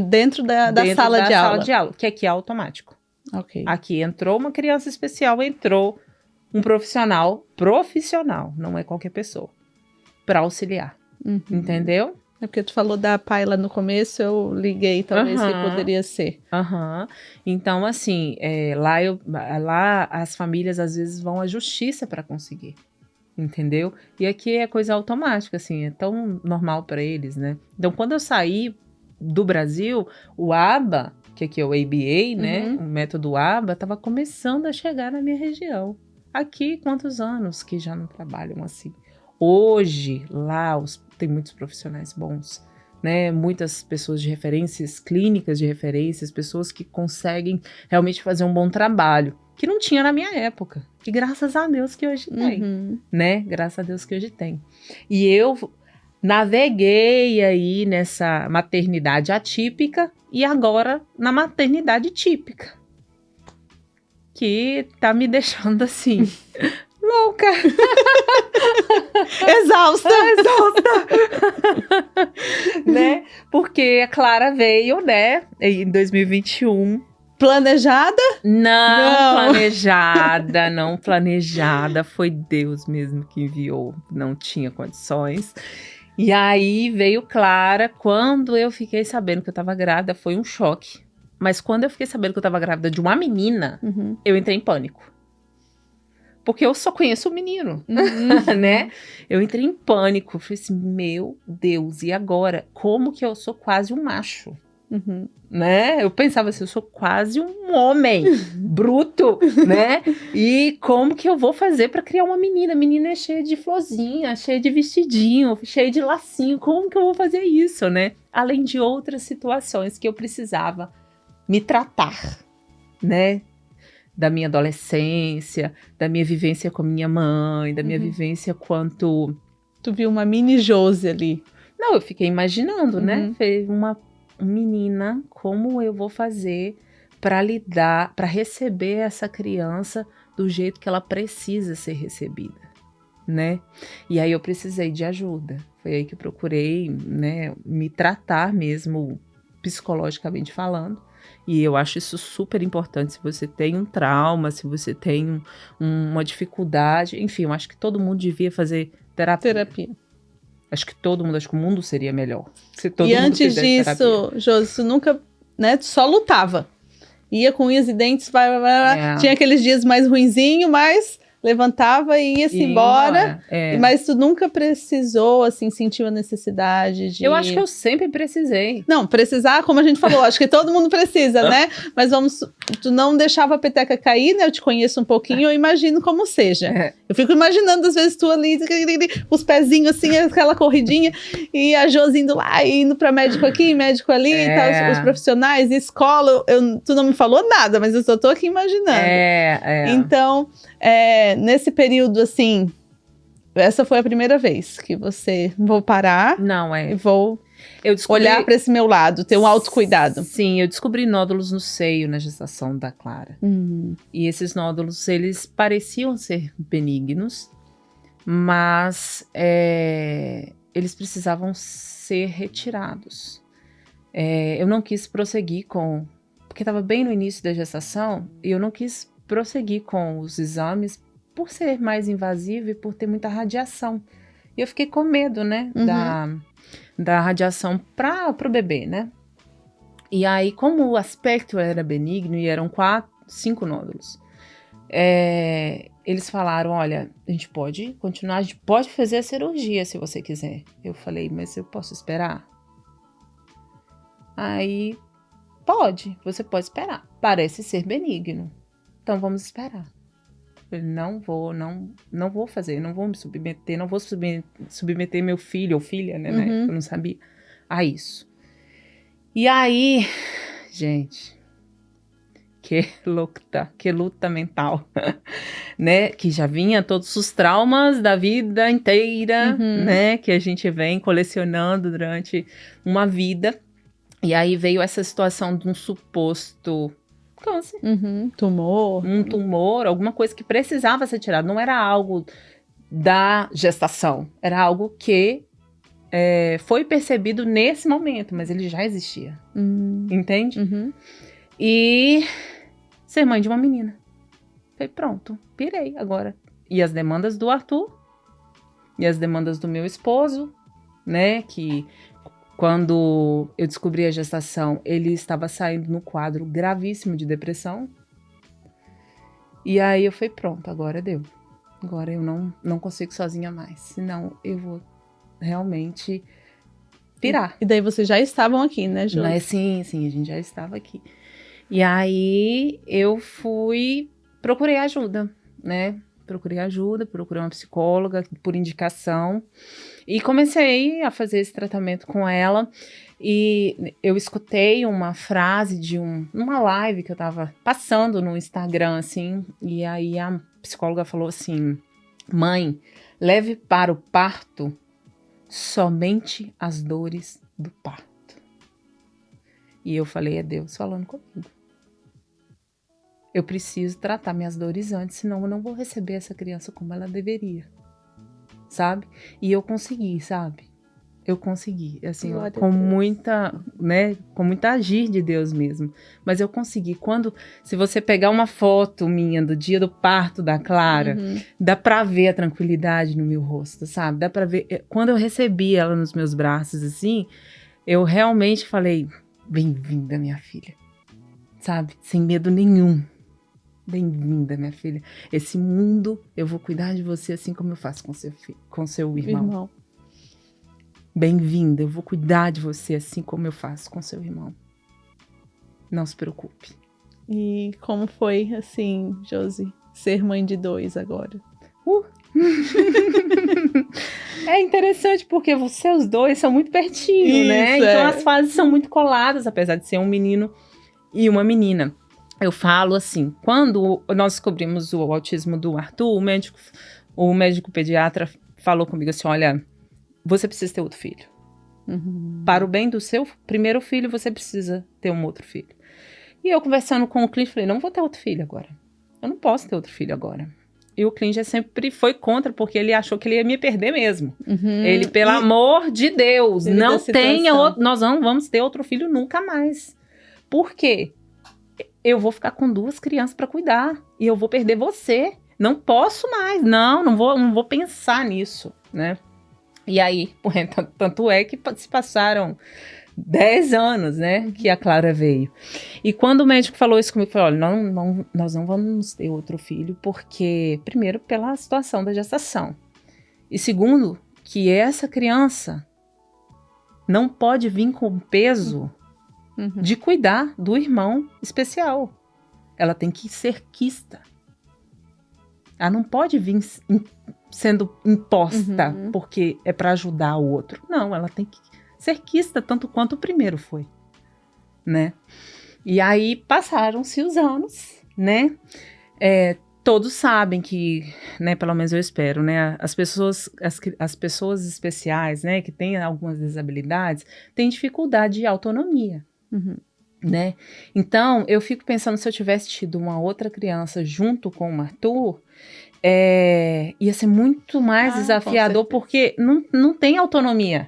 Dentro da sala de aula. Sala de aula, que aqui é automático. Okay. Aqui entrou uma criança especial, entrou um profissional, não é qualquer pessoa, para auxiliar. Entendeu? É porque tu falou da Paila no começo, eu liguei, talvez que poderia ser. Então, assim, lá as famílias às vezes vão à justiça para conseguir, entendeu? E aqui é coisa automática, assim, é tão normal para eles, né? Então, quando eu saí do Brasil, o ABA, que aqui é o ABA, né? O método ABA, estava começando a chegar na minha região. Aqui, quantos anos que já não trabalham assim? Hoje, lá, tem muitos profissionais bons, né? Muitas pessoas de referências, clínicas de referências, pessoas que conseguem realmente fazer um bom trabalho, que não tinha na minha época. E graças a Deus que hoje tem, né? Graças a Deus que hoje tem. E eu naveguei aí nessa maternidade atípica e agora na maternidade típica, que tá me deixando assim... louca, exausta, né? Porque a Clara veio, né, em 2021. Planejada? Não planejada. Foi Deus mesmo que enviou. Não tinha condições. E aí veio Clara. Quando eu fiquei sabendo que eu tava grávida, foi um choque. Mas quando eu fiquei sabendo que eu tava grávida de uma menina, eu entrei em pânico. Porque eu só conheço o menino, né? Eu entrei em pânico. Falei assim, meu Deus, e agora? Como que eu sou quase um macho? Né? Eu pensava assim, eu sou quase um homem bruto, né? E como que eu vou fazer para criar uma menina? A menina é cheia de florzinha, cheia de vestidinho, cheia de lacinho. Como que eu vou fazer isso, né? Além de outras situações que eu precisava me tratar, né? Da minha adolescência, da minha vivência com a minha mãe, da minha vivência quanto... Tu viu uma mini Josi ali. Não, eu fiquei imaginando, né? Uma menina, como eu vou fazer para lidar, para receber essa criança do jeito que ela precisa ser recebida, né? E aí eu precisei de ajuda. Foi aí que eu procurei, né, me tratar mesmo, psicologicamente falando. E eu acho isso super importante. Se você tem um trauma, se você tem uma dificuldade, enfim, eu acho que todo mundo devia fazer terapia. Acho que o mundo seria melhor se todo mundo antes disso, Josi, tu nunca, né, tu só lutava. Ia com unhas e dentes, tinha aqueles dias mais ruinzinho, mas levantava e ia-se embora. Mas tu nunca precisou, assim, sentiu a necessidade de... Eu acho que eu sempre precisei. Não, precisar, como a gente falou, acho que todo mundo precisa, né? Mas tu não deixava a peteca cair, né? Eu te conheço um pouquinho, eu imagino como seja. Eu fico imaginando, às vezes, tu ali, com os pezinhos assim, aquela corridinha, e a Josi indo lá, indo pra médico aqui, médico ali, e tal, os profissionais, escola, tu não me falou nada, mas eu só tô aqui imaginando. Então, nesse período, assim, essa foi a primeira vez que você, vou parar e vou olhar para esse meu lado, ter um autocuidado. Sim, eu descobri nódulos no seio na gestação da Clara. E esses nódulos, eles pareciam ser benignos, mas eles precisavam ser retirados. Eu não quis prosseguir porque estava bem no início da gestação, e eu não quis prosseguir com os exames por ser mais invasivo e por ter muita radiação. E eu fiquei com medo, né, da radiação para o bebê, né? E aí, como o aspecto era benigno e eram 5 nódulos, eles falaram, olha, a gente pode continuar, a gente pode fazer a cirurgia se você quiser. Eu falei, mas eu posso esperar? Aí, você pode esperar. Parece ser benigno. Então, vamos esperar. Eu não vou fazer, não vou me submeter, não vou submeter meu filho ou filha, né? Eu não sabia a isso. E aí, gente, que luta mental, né? Que já vinha todos os traumas da vida inteira, né? Que a gente vem colecionando durante uma vida. E aí veio essa situação de um suposto câncer. Tumor. Um tumor, alguma coisa que precisava ser tirada. Não era algo da gestação. Era algo que foi percebido nesse momento, mas ele já existia. Entende? E ser mãe de uma menina. Falei, pronto, pirei agora. E as demandas do Arthur, e as demandas do meu esposo, né, que quando eu descobri a gestação, ele estava saindo no quadro gravíssimo de depressão. E aí eu falei, pronto, agora deu. Agora eu não consigo sozinha mais, senão eu vou realmente pirar. E daí vocês já estavam aqui, né, Ju? Sim, a gente já estava aqui. E aí eu procurei ajuda, né? Procurei uma psicóloga por indicação e comecei a fazer esse tratamento com ela. E eu escutei uma frase de uma live que eu tava passando no Instagram, assim, e aí a psicóloga falou assim: mãe, leve para o parto somente as dores do parto. E eu falei, é Deus falando comigo. Eu preciso tratar minhas dores antes, senão eu não vou receber essa criança como ela deveria, sabe? E eu consegui, sabe? Eu consegui, assim, com muita agir de Deus mesmo. Mas eu consegui. Se você pegar uma foto minha do dia do parto da Clara, dá pra ver a tranquilidade no meu rosto, sabe? Dá pra ver. Quando eu recebi ela nos meus braços, assim, eu realmente falei, bem-vinda, minha filha. Sabe? Sem medo nenhum. Bem-vinda, minha filha. Esse mundo, eu vou cuidar de você assim como eu faço com seu irmão. Bem-vinda, eu vou cuidar de você assim como eu faço com seu irmão. Não se preocupe. E como foi, assim, Josi, ser mãe de 2 agora? É interessante porque os dois são muito pertinho, né? Então as fases são muito coladas, apesar de ser um menino e uma menina. Eu falo assim, quando nós descobrimos o autismo do Arthur, o médico pediatra falou comigo assim, olha, você precisa ter outro filho. Para o bem do seu primeiro filho, você precisa ter um outro filho. E eu conversando com o cliente, falei, não vou ter outro filho agora. Eu não posso ter outro filho agora. E o cliente sempre foi contra, porque ele achou que ele ia me perder mesmo. Ele, pelo amor de Deus, não tenha outro, nós não vamos ter outro filho nunca mais. Por quê? Eu vou ficar com 2 crianças para cuidar e eu vou perder você. Não posso mais, não vou pensar nisso, né? E aí, tanto é que se passaram 10 anos, né, que a Clara veio. E quando o médico falou isso comigo, eu falei, olha, nós não vamos ter outro filho, porque, primeiro, pela situação da gestação. E segundo, que essa criança não pode vir com o peso de cuidar do irmão especial. Ela tem que ser quista. Ela não pode vir sendo imposta porque é para ajudar o outro. Não, ela tem que ser quista tanto quanto o primeiro foi, né? E aí passaram-se os anos, né? Todos sabem que, né, pelo menos eu espero, né, as pessoas especiais, né, que têm algumas desabilidades, têm dificuldade de autonomia. Né? Então, eu fico pensando, se eu tivesse tido uma outra criança junto com o Arthur, ia ser muito mais desafiador, porque não tem autonomia,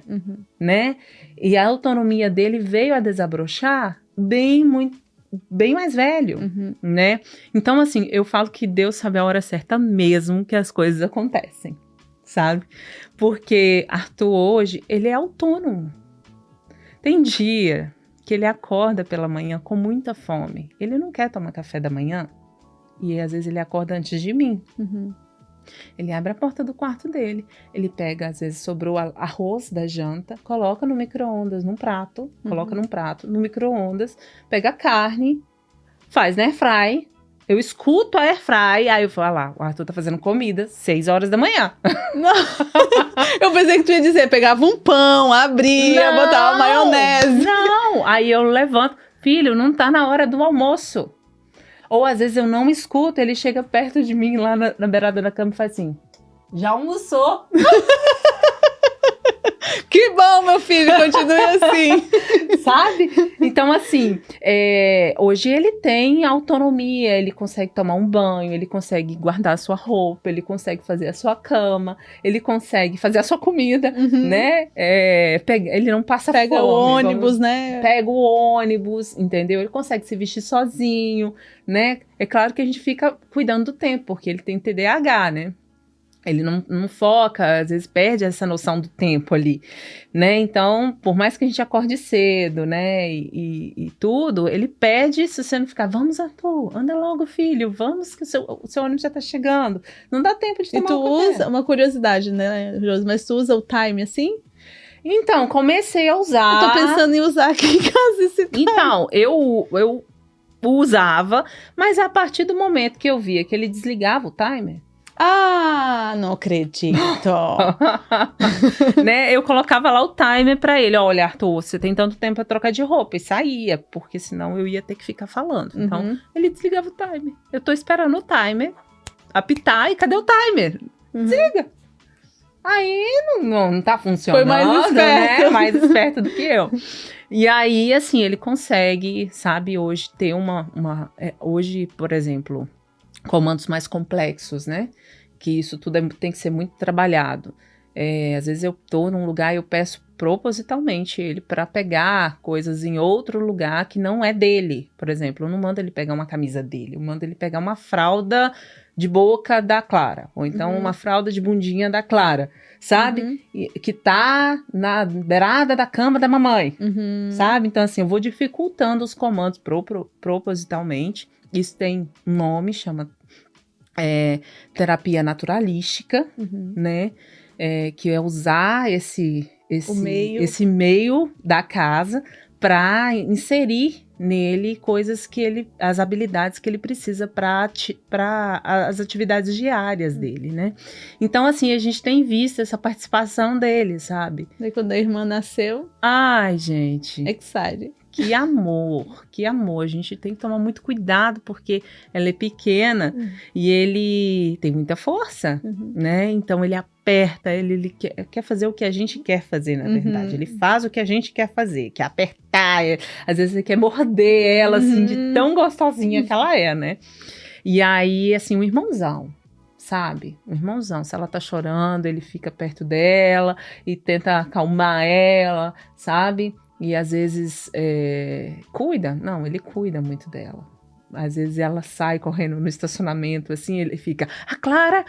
né? E a autonomia dele veio a desabrochar bem mais velho, né? Então, assim, eu falo que Deus sabe a hora certa mesmo que as coisas acontecem, sabe? Porque Arthur hoje, ele é autônomo. Tem dia que ele acorda pela manhã com muita fome. Ele não quer tomar café da manhã. E às vezes ele acorda antes de mim. Ele abre a porta do quarto dele. Ele pega, às vezes sobrou arroz da janta, coloca no micro-ondas, num prato. Coloca num prato, no micro-ondas. Pega a carne, faz na airfry. Eu escuto a airfry, aí eu falo, lá, o Arthur tá fazendo comida, 6 horas da manhã. Não. Eu pensei que tu ia dizer, pegava um pão, abria, botava maionese. Não, aí eu levanto, filho, não tá na hora do almoço. Ou às vezes eu não escuto, ele chega perto de mim lá na beirada da cama e faz assim, já almoçou? Que bom, meu filho, continue assim. sabe? Então, assim, hoje ele tem autonomia, ele consegue tomar um banho, ele consegue guardar a sua roupa, ele consegue fazer a sua cama, ele consegue fazer a sua comida, né? Ele não passa fome. Pega o ônibus, né? Pega o ônibus, entendeu? Ele consegue se vestir sozinho, né? É claro que a gente fica cuidando do tempo, porque ele tem TDAH, né? Ele não foca, às vezes perde essa noção do tempo ali, né? Então, por mais que a gente acorde cedo, né, e tudo, ele pede, se você não ficar, vamos, Arthur, anda logo, filho, vamos que o seu ônibus já tá chegando. Não dá tempo de tomar E tu usa, uma curiosidade, né, Josi, mas tu usa o time assim? Então, comecei a usar. Eu tô pensando em usar aqui em casa esse time. Então, eu usava, mas a partir do momento que eu via que ele desligava o timer, ah, não acredito. Né, eu colocava lá o timer pra ele. Olha, Arthur, você tem tanto tempo pra trocar de roupa. E saía, porque senão eu ia ter que ficar falando. Então, ele desligava o timer. Eu tô esperando o timer apitar e cadê o timer? Desliga. Aí não tá funcionando, foi mais esperto. né? Mais esperto do que eu. E aí, assim, ele consegue, sabe, hoje ter hoje, por exemplo, comandos mais complexos, né? Que isso tudo tem que ser muito trabalhado. Às vezes eu tô num lugar e eu peço propositalmente ele para pegar coisas em outro lugar que não é dele. Por exemplo, eu não mando ele pegar uma camisa dele, eu mando ele pegar uma fralda de boca da Clara, ou então uma fralda de bundinha da Clara, sabe? Que tá na beirada da cama da mamãe, sabe? Então, assim, eu vou dificultando os comandos propositalmente. Isso tem um nome, chama terapia naturalística, né? Que é usar esse meio da casa para inserir nele coisas as habilidades que ele precisa para as atividades diárias dele, né? Então, assim, a gente tem visto essa participação dele, sabe? Daí quando a irmã nasceu... ai, gente... excited. Que amor, que amor. A gente tem que tomar muito cuidado, porque ela é pequena e ele tem muita força, né? Então, ele aperta, ele quer fazer o que a gente quer fazer, na verdade. Ele faz o que a gente quer fazer, que é apertar. Às vezes, ele quer morder ela, assim, de tão gostosinha que ela é, né? E aí, assim, um irmãozão. Sabe? Um irmãozão, se ela tá chorando, ele fica perto dela e tenta acalmar ela, sabe? E às vezes cuida? Não, ele cuida muito dela. Às vezes ela sai correndo no estacionamento, assim, ele fica, a Clara.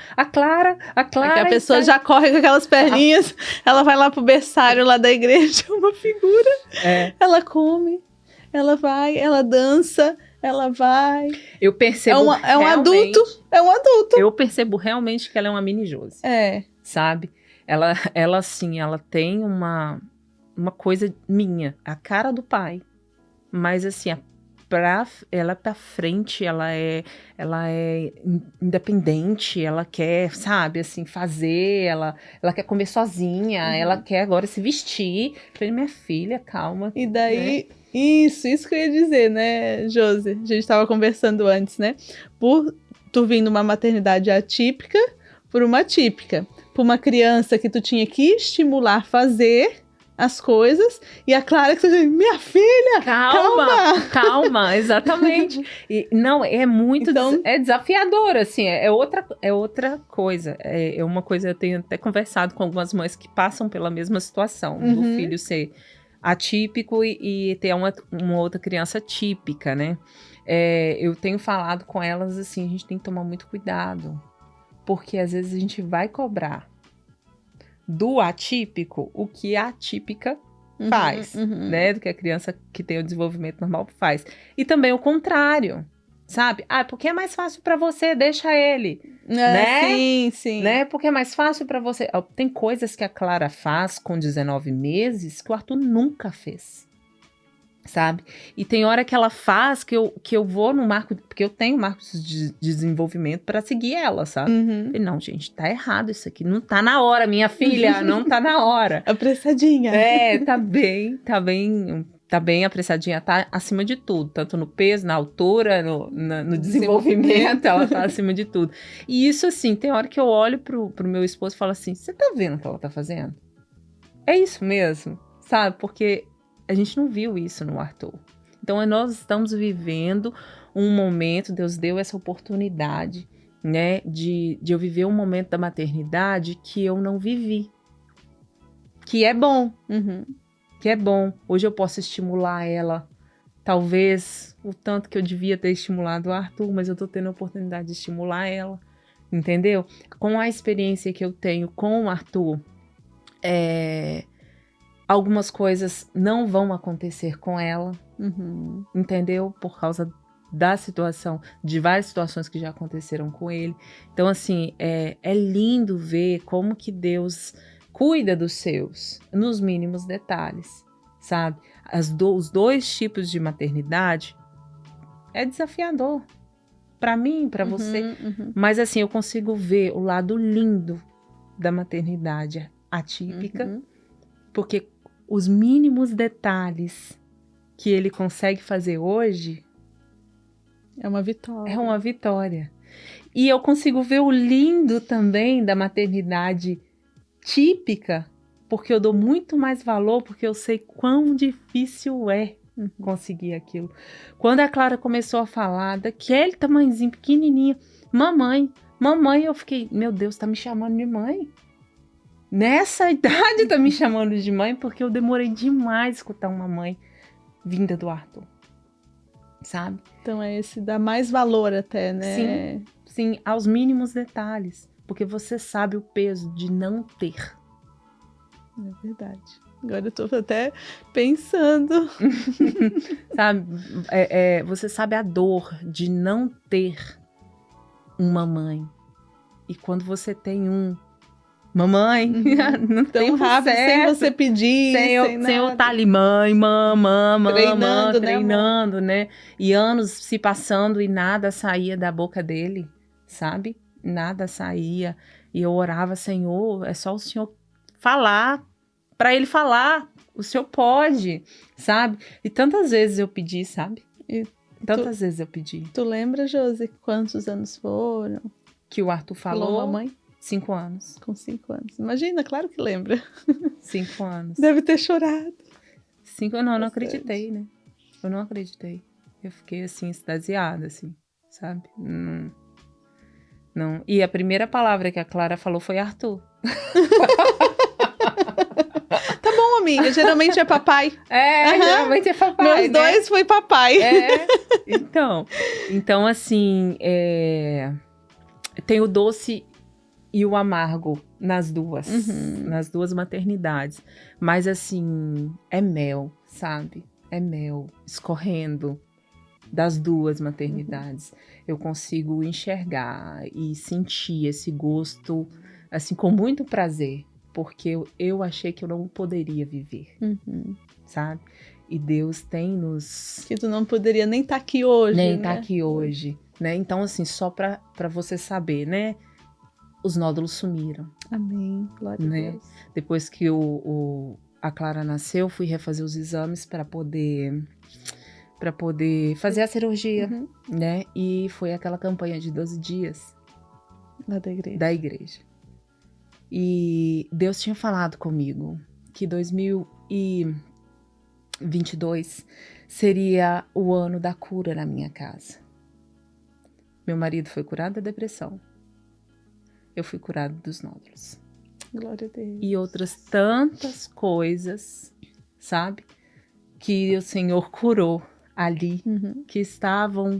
Porque a pessoa já corre com aquelas perninhas, ela vai lá pro berçário lá da igreja, uma figura. Ela come, ela vai, ela dança, ela vai. Eu percebo é um adulto. Eu percebo realmente que ela é uma mini Josi. Sabe? Ela assim, ela tem uma coisa minha, a cara do pai, mas assim, ela pra frente, ela é independente, ela quer, sabe, assim, fazer, ela quer comer sozinha, ela quer agora se vestir. Eu falei, minha filha, calma. E daí, né? Isso que eu ia dizer, né, Josi? A gente tava conversando antes, né? Por tu vindo uma maternidade atípica, por uma típica, por uma criança que tu tinha que estimular a fazer as coisas, e a Clara que você diz, minha filha, calma, exatamente. E, não, é muito, então, é desafiador, assim, é outra coisa, é uma coisa, eu tenho até conversado com algumas mães que passam pela mesma situação, do filho ser atípico e ter uma outra criança típica, né? Eu tenho falado com elas, assim, a gente tem que tomar muito cuidado, porque às vezes a gente vai cobrar do atípico o que a atípica faz, né? Do que a criança que tem o desenvolvimento normal faz. E também o contrário, sabe? Porque é mais fácil pra você, deixa ele, né? Sim. Né? Porque é mais fácil pra você. Tem coisas que a Clara faz com 19 meses que o Arthur nunca fez. Sabe? E tem hora que ela faz que eu vou no marco, porque eu tenho marcos de desenvolvimento para seguir ela, sabe? E não, gente, tá errado isso aqui, não tá na hora, minha filha, não tá na hora. Apressadinha. Tá bem apressadinha, tá acima de tudo, tanto no peso, na altura, no desenvolvimento, ela tá acima de tudo. E isso, assim, tem hora que eu olho pro meu esposo e falo assim, você tá vendo o que ela tá fazendo? É isso mesmo, sabe? Porque A gente não viu isso no Arthur. Então, nós estamos vivendo um momento, Deus deu essa oportunidade, né, de eu viver um momento da maternidade que eu não vivi. Que é bom. Que é bom. Hoje eu posso estimular ela, talvez o tanto que eu devia ter estimulado o Arthur, mas eu tô tendo a oportunidade de estimular ela, entendeu? Com a experiência que eu tenho com o Arthur, algumas coisas não vão acontecer com ela, entendeu? Por causa da situação, de várias situações que já aconteceram com ele. Então, assim, é lindo ver como que Deus cuida dos seus, nos mínimos detalhes, sabe? Os dois tipos de maternidade é desafiador, para mim, para você. Mas, assim, eu consigo ver o lado lindo da maternidade atípica, porque os mínimos detalhes que ele consegue fazer hoje é uma vitória. É uma vitória. E eu consigo ver o lindo também da maternidade típica, porque eu dou muito mais valor, porque eu sei quão difícil é conseguir aquilo. Quando a Clara começou a falar daquele tamanhozinho pequenininho, mamãe, eu fiquei, meu Deus, tá me chamando de mãe? Nessa idade tá me chamando de mãe, porque eu demorei demais a escutar uma mãe vinda do Arthur, sabe? Então é esse dá mais valor até, né? Sim, aos mínimos detalhes, porque você sabe o peso de não ter. É verdade. Agora eu tô até pensando. Sabe, você sabe a dor de não ter uma mãe. E quando você tem mamãe, não tem tão rápido, certo, sem você pedir, sem eu estar ali, mãe, treinando, né? E anos se passando e nada saía da boca dele, sabe? Nada saía. E eu orava, Senhor, é só o Senhor falar, para ele falar, o Senhor pode, sabe? E tantas vezes eu pedi, sabe? Tantas vezes eu pedi. Tu lembra, Josi, quantos anos foram? Que o Arthur falou? Mamãe? 5 anos. Com 5 anos. Imagina, claro que lembra. 5 anos. Deve ter chorado. 5 anos, eu não acreditei, né? Eu não acreditei. Eu fiquei, assim, extasiada, assim, sabe? Não. E a primeira palavra que a Clara falou foi Arthur. Tá bom, amiga. Geralmente é papai. Geralmente é papai, Meus dois foi papai. Então, assim, tem o doce e o amargo nas duas maternidades. Mas, assim, é mel, sabe? É mel escorrendo das duas maternidades. Eu consigo enxergar e sentir esse gosto, assim, com muito prazer. Porque eu achei que eu não poderia viver, sabe? E Deus tem nos... Que tu não poderia nem estar aqui hoje, Nem estar aqui hoje, né? Então, assim, só pra você saber, né? Os nódulos sumiram. Amém. Glória a Deus. Depois que a Clara nasceu, fui refazer os exames para poder fazer a cirurgia, né? E foi aquela campanha de 12 dias. Lá da igreja. Da igreja. E Deus tinha falado comigo que 2022 seria o ano da cura na minha casa. Meu marido foi curado da depressão. Eu fui curado dos nódulos. Glória a Deus. E outras tantas coisas, sabe? Que o Senhor curou ali, que estavam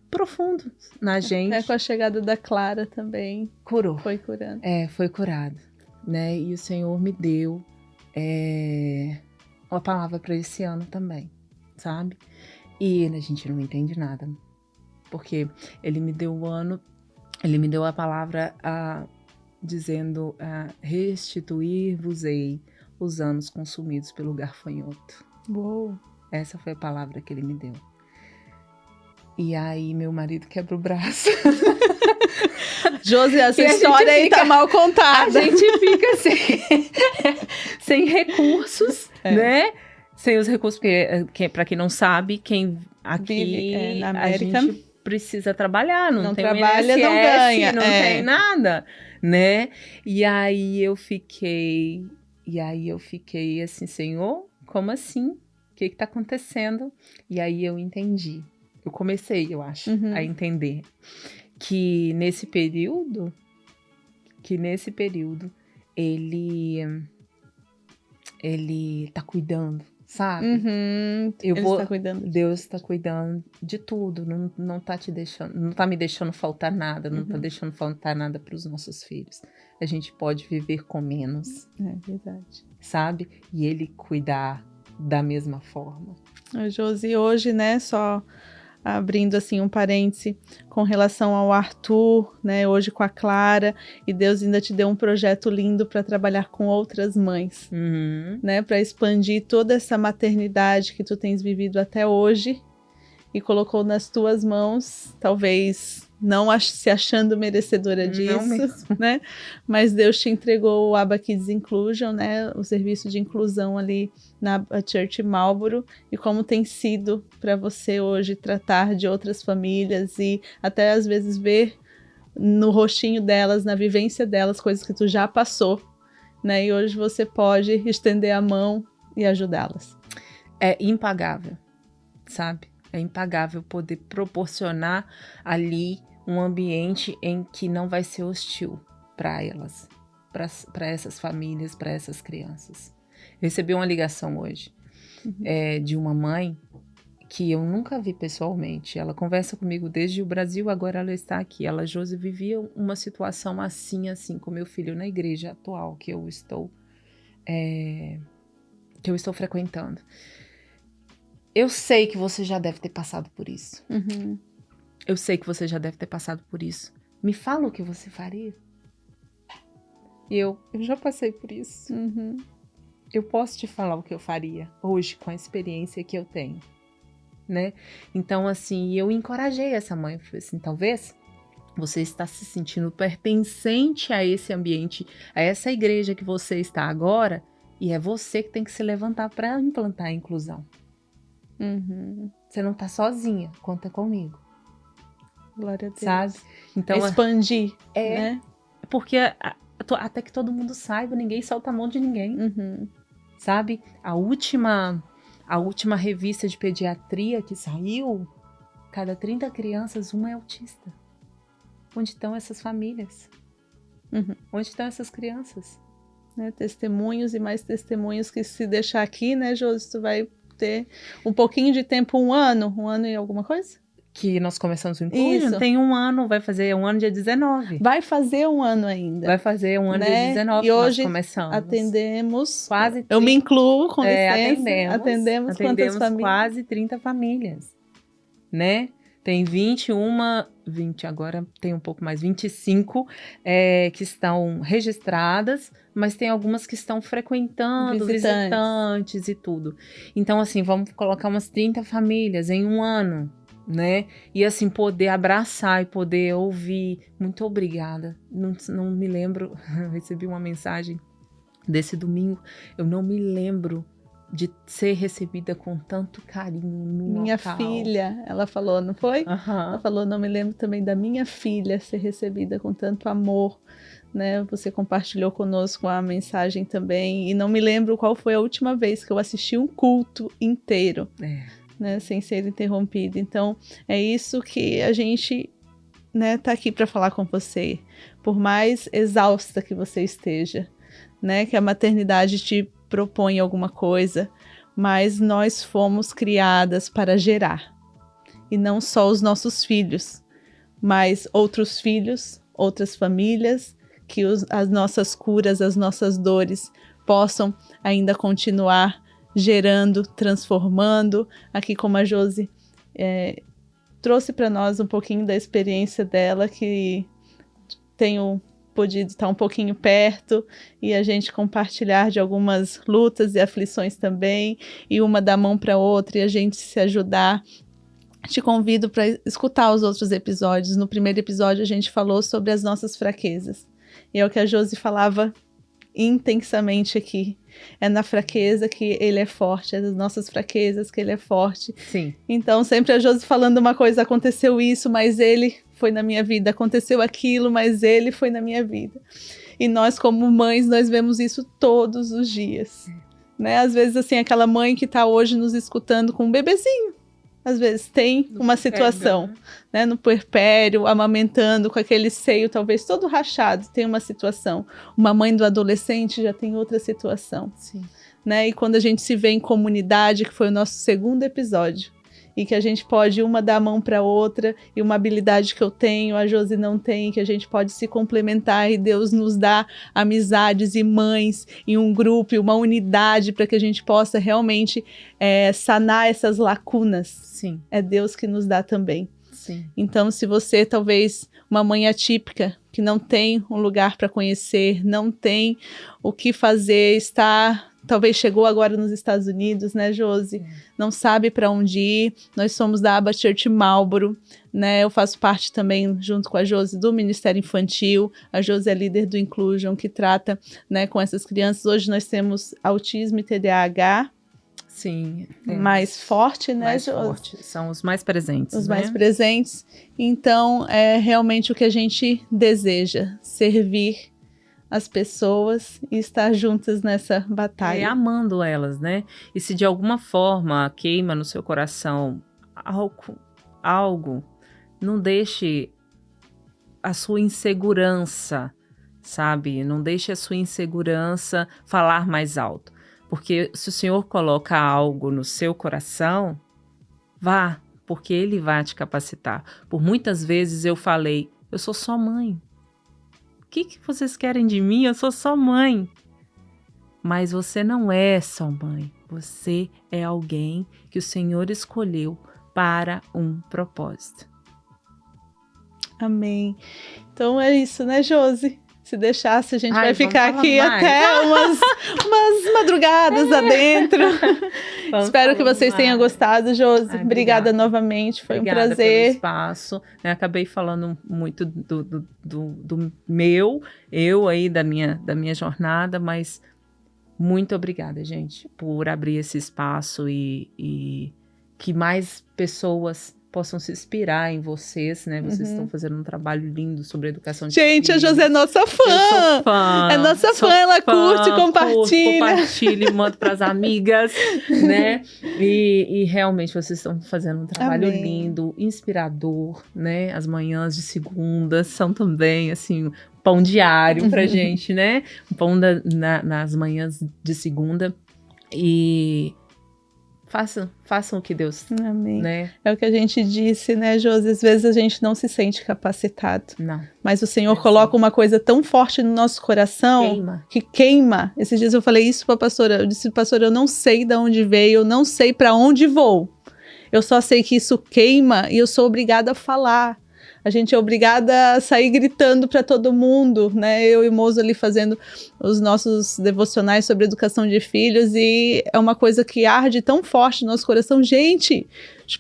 profundos na gente. Com a chegada da Clara também. Curou. Foi curando. Foi curado, né? E o Senhor me deu uma palavra para esse ano também, sabe? E a gente não entende nada, porque Ele me deu a palavra dizendo restituir-vos-ei os anos consumidos pelo gafanhoto. Uou. Essa foi a palavra que Ele me deu. E aí meu marido quebra o braço. Josi, essa história aí tá mal contada. A gente fica sem recursos, né? Sem os recursos, porque para quem não sabe, quem aqui vive na América, a gente precisa trabalhar, não tem trabalha, INSS, não ganha, não tem nada, né? E aí eu fiquei assim, Senhor, como assim? que está acontecendo? E aí eu entendi. Eu comecei, eu acho, a entender que nesse período ele tá cuidando, sabe? Deus está cuidando de tudo, não tá te deixando, não tá me deixando faltar nada, não tá deixando faltar nada para os nossos filhos. A gente pode viver com menos. É verdade. Sabe? E ele cuidar da mesma forma. Josi, hoje, né, só abrindo assim um parêntese com relação ao Arthur, né, hoje com a Clara, e Deus ainda te deu um projeto lindo para trabalhar com outras mães, né, para expandir toda essa maternidade que tu tens vivido até hoje e colocou nas tuas mãos, talvez não se achando merecedora disso, né? Mas Deus te entregou o Aba Kids Inclusion, né? O serviço de inclusão ali na Church Marlborough, e como tem sido para você hoje tratar de outras famílias e até às vezes ver no rostinho delas, na vivência delas, coisas que tu já passou, né? E hoje você pode estender a mão e ajudá-las. É impagável, sabe? É impagável poder proporcionar ali um ambiente em que não vai ser hostil para elas, para essas famílias, para essas crianças. Eu recebi uma ligação hoje de uma mãe que eu nunca vi pessoalmente. Ela conversa comigo desde o Brasil, agora ela está aqui. Ela, Josi, vivia uma situação assim com meu filho na igreja atual que eu estou frequentando. Eu sei que você já deve ter passado por isso. Eu sei que você já deve ter passado por isso. Me fala o que você faria. E eu já passei por isso. Eu posso te falar o que eu faria hoje com a experiência que eu tenho, né? Então, assim, eu encorajei essa mãe. Eu falei assim, talvez você está se sentindo pertencente a esse ambiente, a essa igreja que você está agora, e é você que tem que se levantar para implantar a inclusão. Você não está sozinha, conta comigo. Glória a Deus. Sabe? Então, expandir, né? Porque até que todo mundo saiba, ninguém solta a mão de ninguém. Sabe? A última revista de pediatria que saiu, cada 30 crianças, uma é autista. Onde estão essas famílias? Onde estão essas crianças? Né? Testemunhos e mais testemunhos que se deixar aqui, né, Josi, tu vai ter um pouquinho de tempo, um ano e alguma coisa? Que nós começamos o Inclusion, tem um ano, vai fazer um ano dia 19. Vai fazer um ano ainda. Vai fazer um ano né? dia 19 e hoje nós começamos. Atendemos, quase 30, eu me incluo, com licença, atendemos quantas famílias? Quase 30 famílias, né? Tem 20 agora tem um pouco mais, 25 que estão registradas, mas tem algumas que estão frequentando, visitantes e tudo. Então, assim, vamos colocar umas 30 famílias em um ano, né? E assim, poder abraçar e poder ouvir. Muito obrigada. Não me lembro, eu recebi uma mensagem desse domingo, eu não me lembro de ser recebida com tanto carinho no minha local. Filha, ela falou, não foi? Ela falou, não me lembro também da minha filha ser recebida com tanto amor, né? Você compartilhou conosco a mensagem também, e não me lembro qual foi a última vez que eu assisti um culto inteiro, né? Sem ser interrompido. Então, é isso que a gente, né, tá aqui para falar com você. Por mais exausta que você esteja, né? Que a maternidade te propõe alguma coisa, mas nós fomos criadas para gerar. E não só os nossos filhos, mas outros filhos, outras famílias, que as nossas curas, as nossas dores possam ainda continuar gerando, transformando. Aqui como a Josi trouxe para nós um pouquinho da experiência dela, que tenho podido estar um pouquinho perto e a gente compartilhar de algumas lutas e aflições também, e uma dar mão para outra e a gente se ajudar. Te convido para escutar os outros episódios. No primeiro episódio a gente falou sobre as nossas fraquezas, e é o que a Josi falava intensamente aqui. É na fraqueza que ele é forte, é das nossas fraquezas que ele é forte. Sim. Então sempre a Josi falando uma coisa, aconteceu isso, mas ele foi na minha vida, aconteceu aquilo, mas ele foi na minha vida. E nós como mães, nós vemos isso todos os dias, né? Às vezes, assim, aquela mãe que está hoje nos escutando com um bebezinho, às vezes tem uma situação, né? No puerpério, amamentando, com aquele seio talvez todo rachado, tem uma situação. Uma mãe do adolescente já tem outra situação. Sim. Né? E quando a gente se vê em comunidade, que foi o nosso segundo episódio, e que a gente pode uma dar a mão para outra, e uma habilidade que eu tenho, a Josi não tem, que a gente pode se complementar, e Deus nos dá amizades e mães em um grupo, uma unidade, para que a gente possa realmente sanar essas lacunas. Sim. É Deus que nos dá também. Sim. Então, se você, talvez, uma mãe atípica, que não tem um lugar para conhecer, não tem o que fazer, talvez chegou agora nos Estados Unidos, né, Josi? Não sabe para onde ir. Nós somos da Abba Church Marlboro, né? Eu faço parte também, junto com a Josi, do Ministério Infantil. A Josi é líder do Inclusion, que trata, né, com essas crianças. Hoje nós temos autismo e TDAH. Sim. Mais forte, né, mais Josi? Forte. São os mais presentes, Os né? mais presentes. Então, é realmente o que a gente deseja, servir as pessoas e estar juntas nessa batalha. Amando elas, né? E se de alguma forma queima no seu coração algo, não deixe a sua insegurança, sabe? Não deixe a sua insegurança falar mais alto. Porque se o Senhor coloca algo no seu coração, vá, porque Ele vai te capacitar. Por muitas vezes eu falei, eu sou só mãe. O que vocês querem de mim? Eu sou só mãe. Mas você não é só mãe. Você é alguém que o Senhor escolheu para um propósito. Amém. Então é isso, né, Josi? Se deixasse, a gente vai ficar aqui mais. Até umas madrugadas adentro. Espero que vocês tenham gostado, Josi. Obrigada novamente, foi um prazer. Pelo espaço. Eu acabei falando muito do eu aí, da minha jornada, mas muito obrigada, gente, por abrir esse espaço e que mais pessoas possam se inspirar em vocês, né? Vocês estão fazendo um trabalho lindo sobre educação de Gente, filhos. A Josi é nossa fã! Eu sou fã! É nossa fã, ela curte, compartilha. Compartilha e manda para as amigas, né? E realmente vocês estão fazendo um trabalho lindo, inspirador, né? As manhãs de segunda são também, assim, pão diário pra gente, né? Pão nas manhãs de segunda. E façam o que Deus, Amém. Né? É o que a gente disse, né, Josi? Às vezes a gente não se sente capacitado. Não. Mas o Senhor coloca uma coisa tão forte no nosso coração que queima. Esses dias eu falei isso para a pastora. Eu disse, pastora, eu não sei de onde veio, eu não sei para onde vou. Eu só sei que isso queima e eu sou obrigada a falar. A gente é obrigada a sair gritando para todo mundo, né? Eu e o Mozo ali fazendo os nossos devocionais sobre educação de filhos e é uma coisa que arde tão forte no nosso coração. Gente,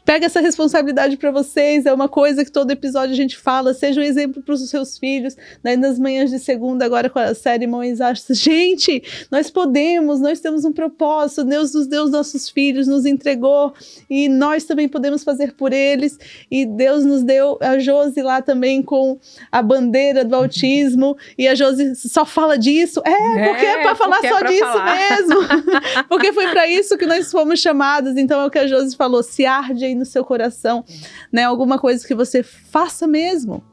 pega essa responsabilidade para vocês, é uma coisa que todo episódio a gente fala, seja um exemplo para os seus filhos, né? Nas manhãs de segunda, agora com a série Mães Astras. Gente, nós temos um propósito, Deus nos deu os nossos filhos, nos entregou e nós também podemos fazer por eles e Deus nos deu a Josi lá também com a bandeira do autismo e a Josi só fala disso, porque é para falar só disso mesmo, porque foi para isso que nós fomos chamados, então é o que a Josi falou, se arde aí no seu coração, né, alguma coisa que você faça mesmo,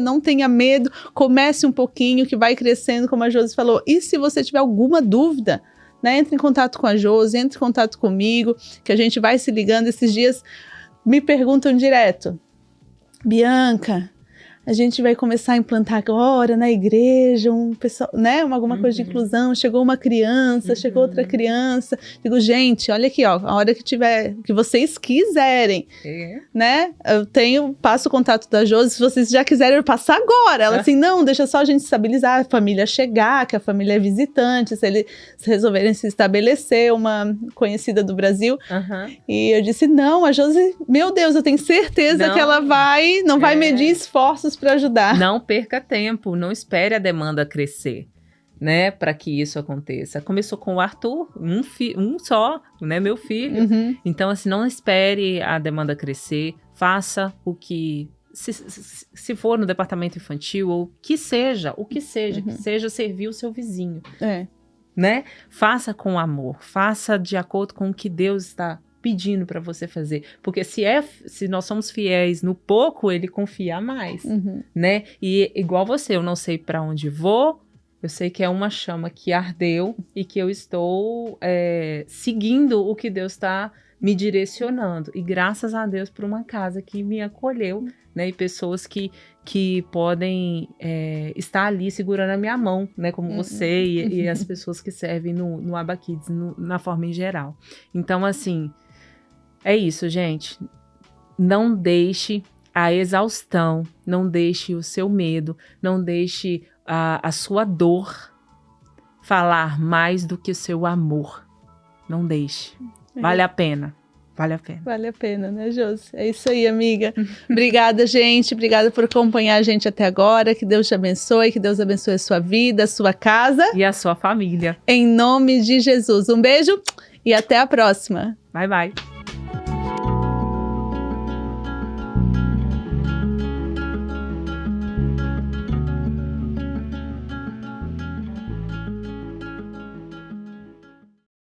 não tenha medo, comece um pouquinho que vai crescendo, como a Josi falou, e se você tiver alguma dúvida, né, entre em contato com a Josi, entre em contato comigo, que a gente vai se ligando. Esses dias me perguntam direto, Bianca, a gente vai começar a implantar agora na igreja né, alguma coisa de inclusão, chegou uma criança, chegou outra criança, digo, gente, olha aqui, ó, a hora que vocês quiserem, né, passo o contato da Josi, se vocês já quiserem eu passo agora, ela assim, não, deixa só a gente estabilizar, a família chegar, que a família é visitante, se eles resolverem se estabelecer, uma conhecida do Brasil, e eu disse, não, a Josi, meu Deus, eu tenho certeza que ela não vai medir esforços para ajudar. Não perca tempo, não espere a demanda crescer, né, para que isso aconteça. Começou com o Arthur, um só, né, meu filho. Então, assim, não espere a demanda crescer, faça o que, se for no departamento infantil, ou que seja, que seja servir o seu vizinho. né? Faça com amor, faça de acordo com o que Deus está pedindo para você fazer, porque se nós somos fiéis no pouco, ele confia mais, né? E igual você, eu não sei para onde vou, eu sei que é uma chama que ardeu e que eu estou seguindo o que Deus está me direcionando, e graças a Deus por uma casa que me acolheu, né? E pessoas que podem estar ali segurando a minha mão, né? Como você e as pessoas que servem no Aba Kids, na forma em geral. Então, assim, é isso, gente. Não deixe a exaustão, não deixe o seu medo, não deixe a sua dor falar mais do que o seu amor. Não deixe. Vale a pena. Vale a pena. Vale a pena, né, Josi? É isso aí, amiga. Obrigada, gente. Obrigada por acompanhar a gente até agora. Que Deus te abençoe, que Deus abençoe a sua vida, a sua casa. E a sua família. Em nome de Jesus. Um beijo e até a próxima. Bye, bye.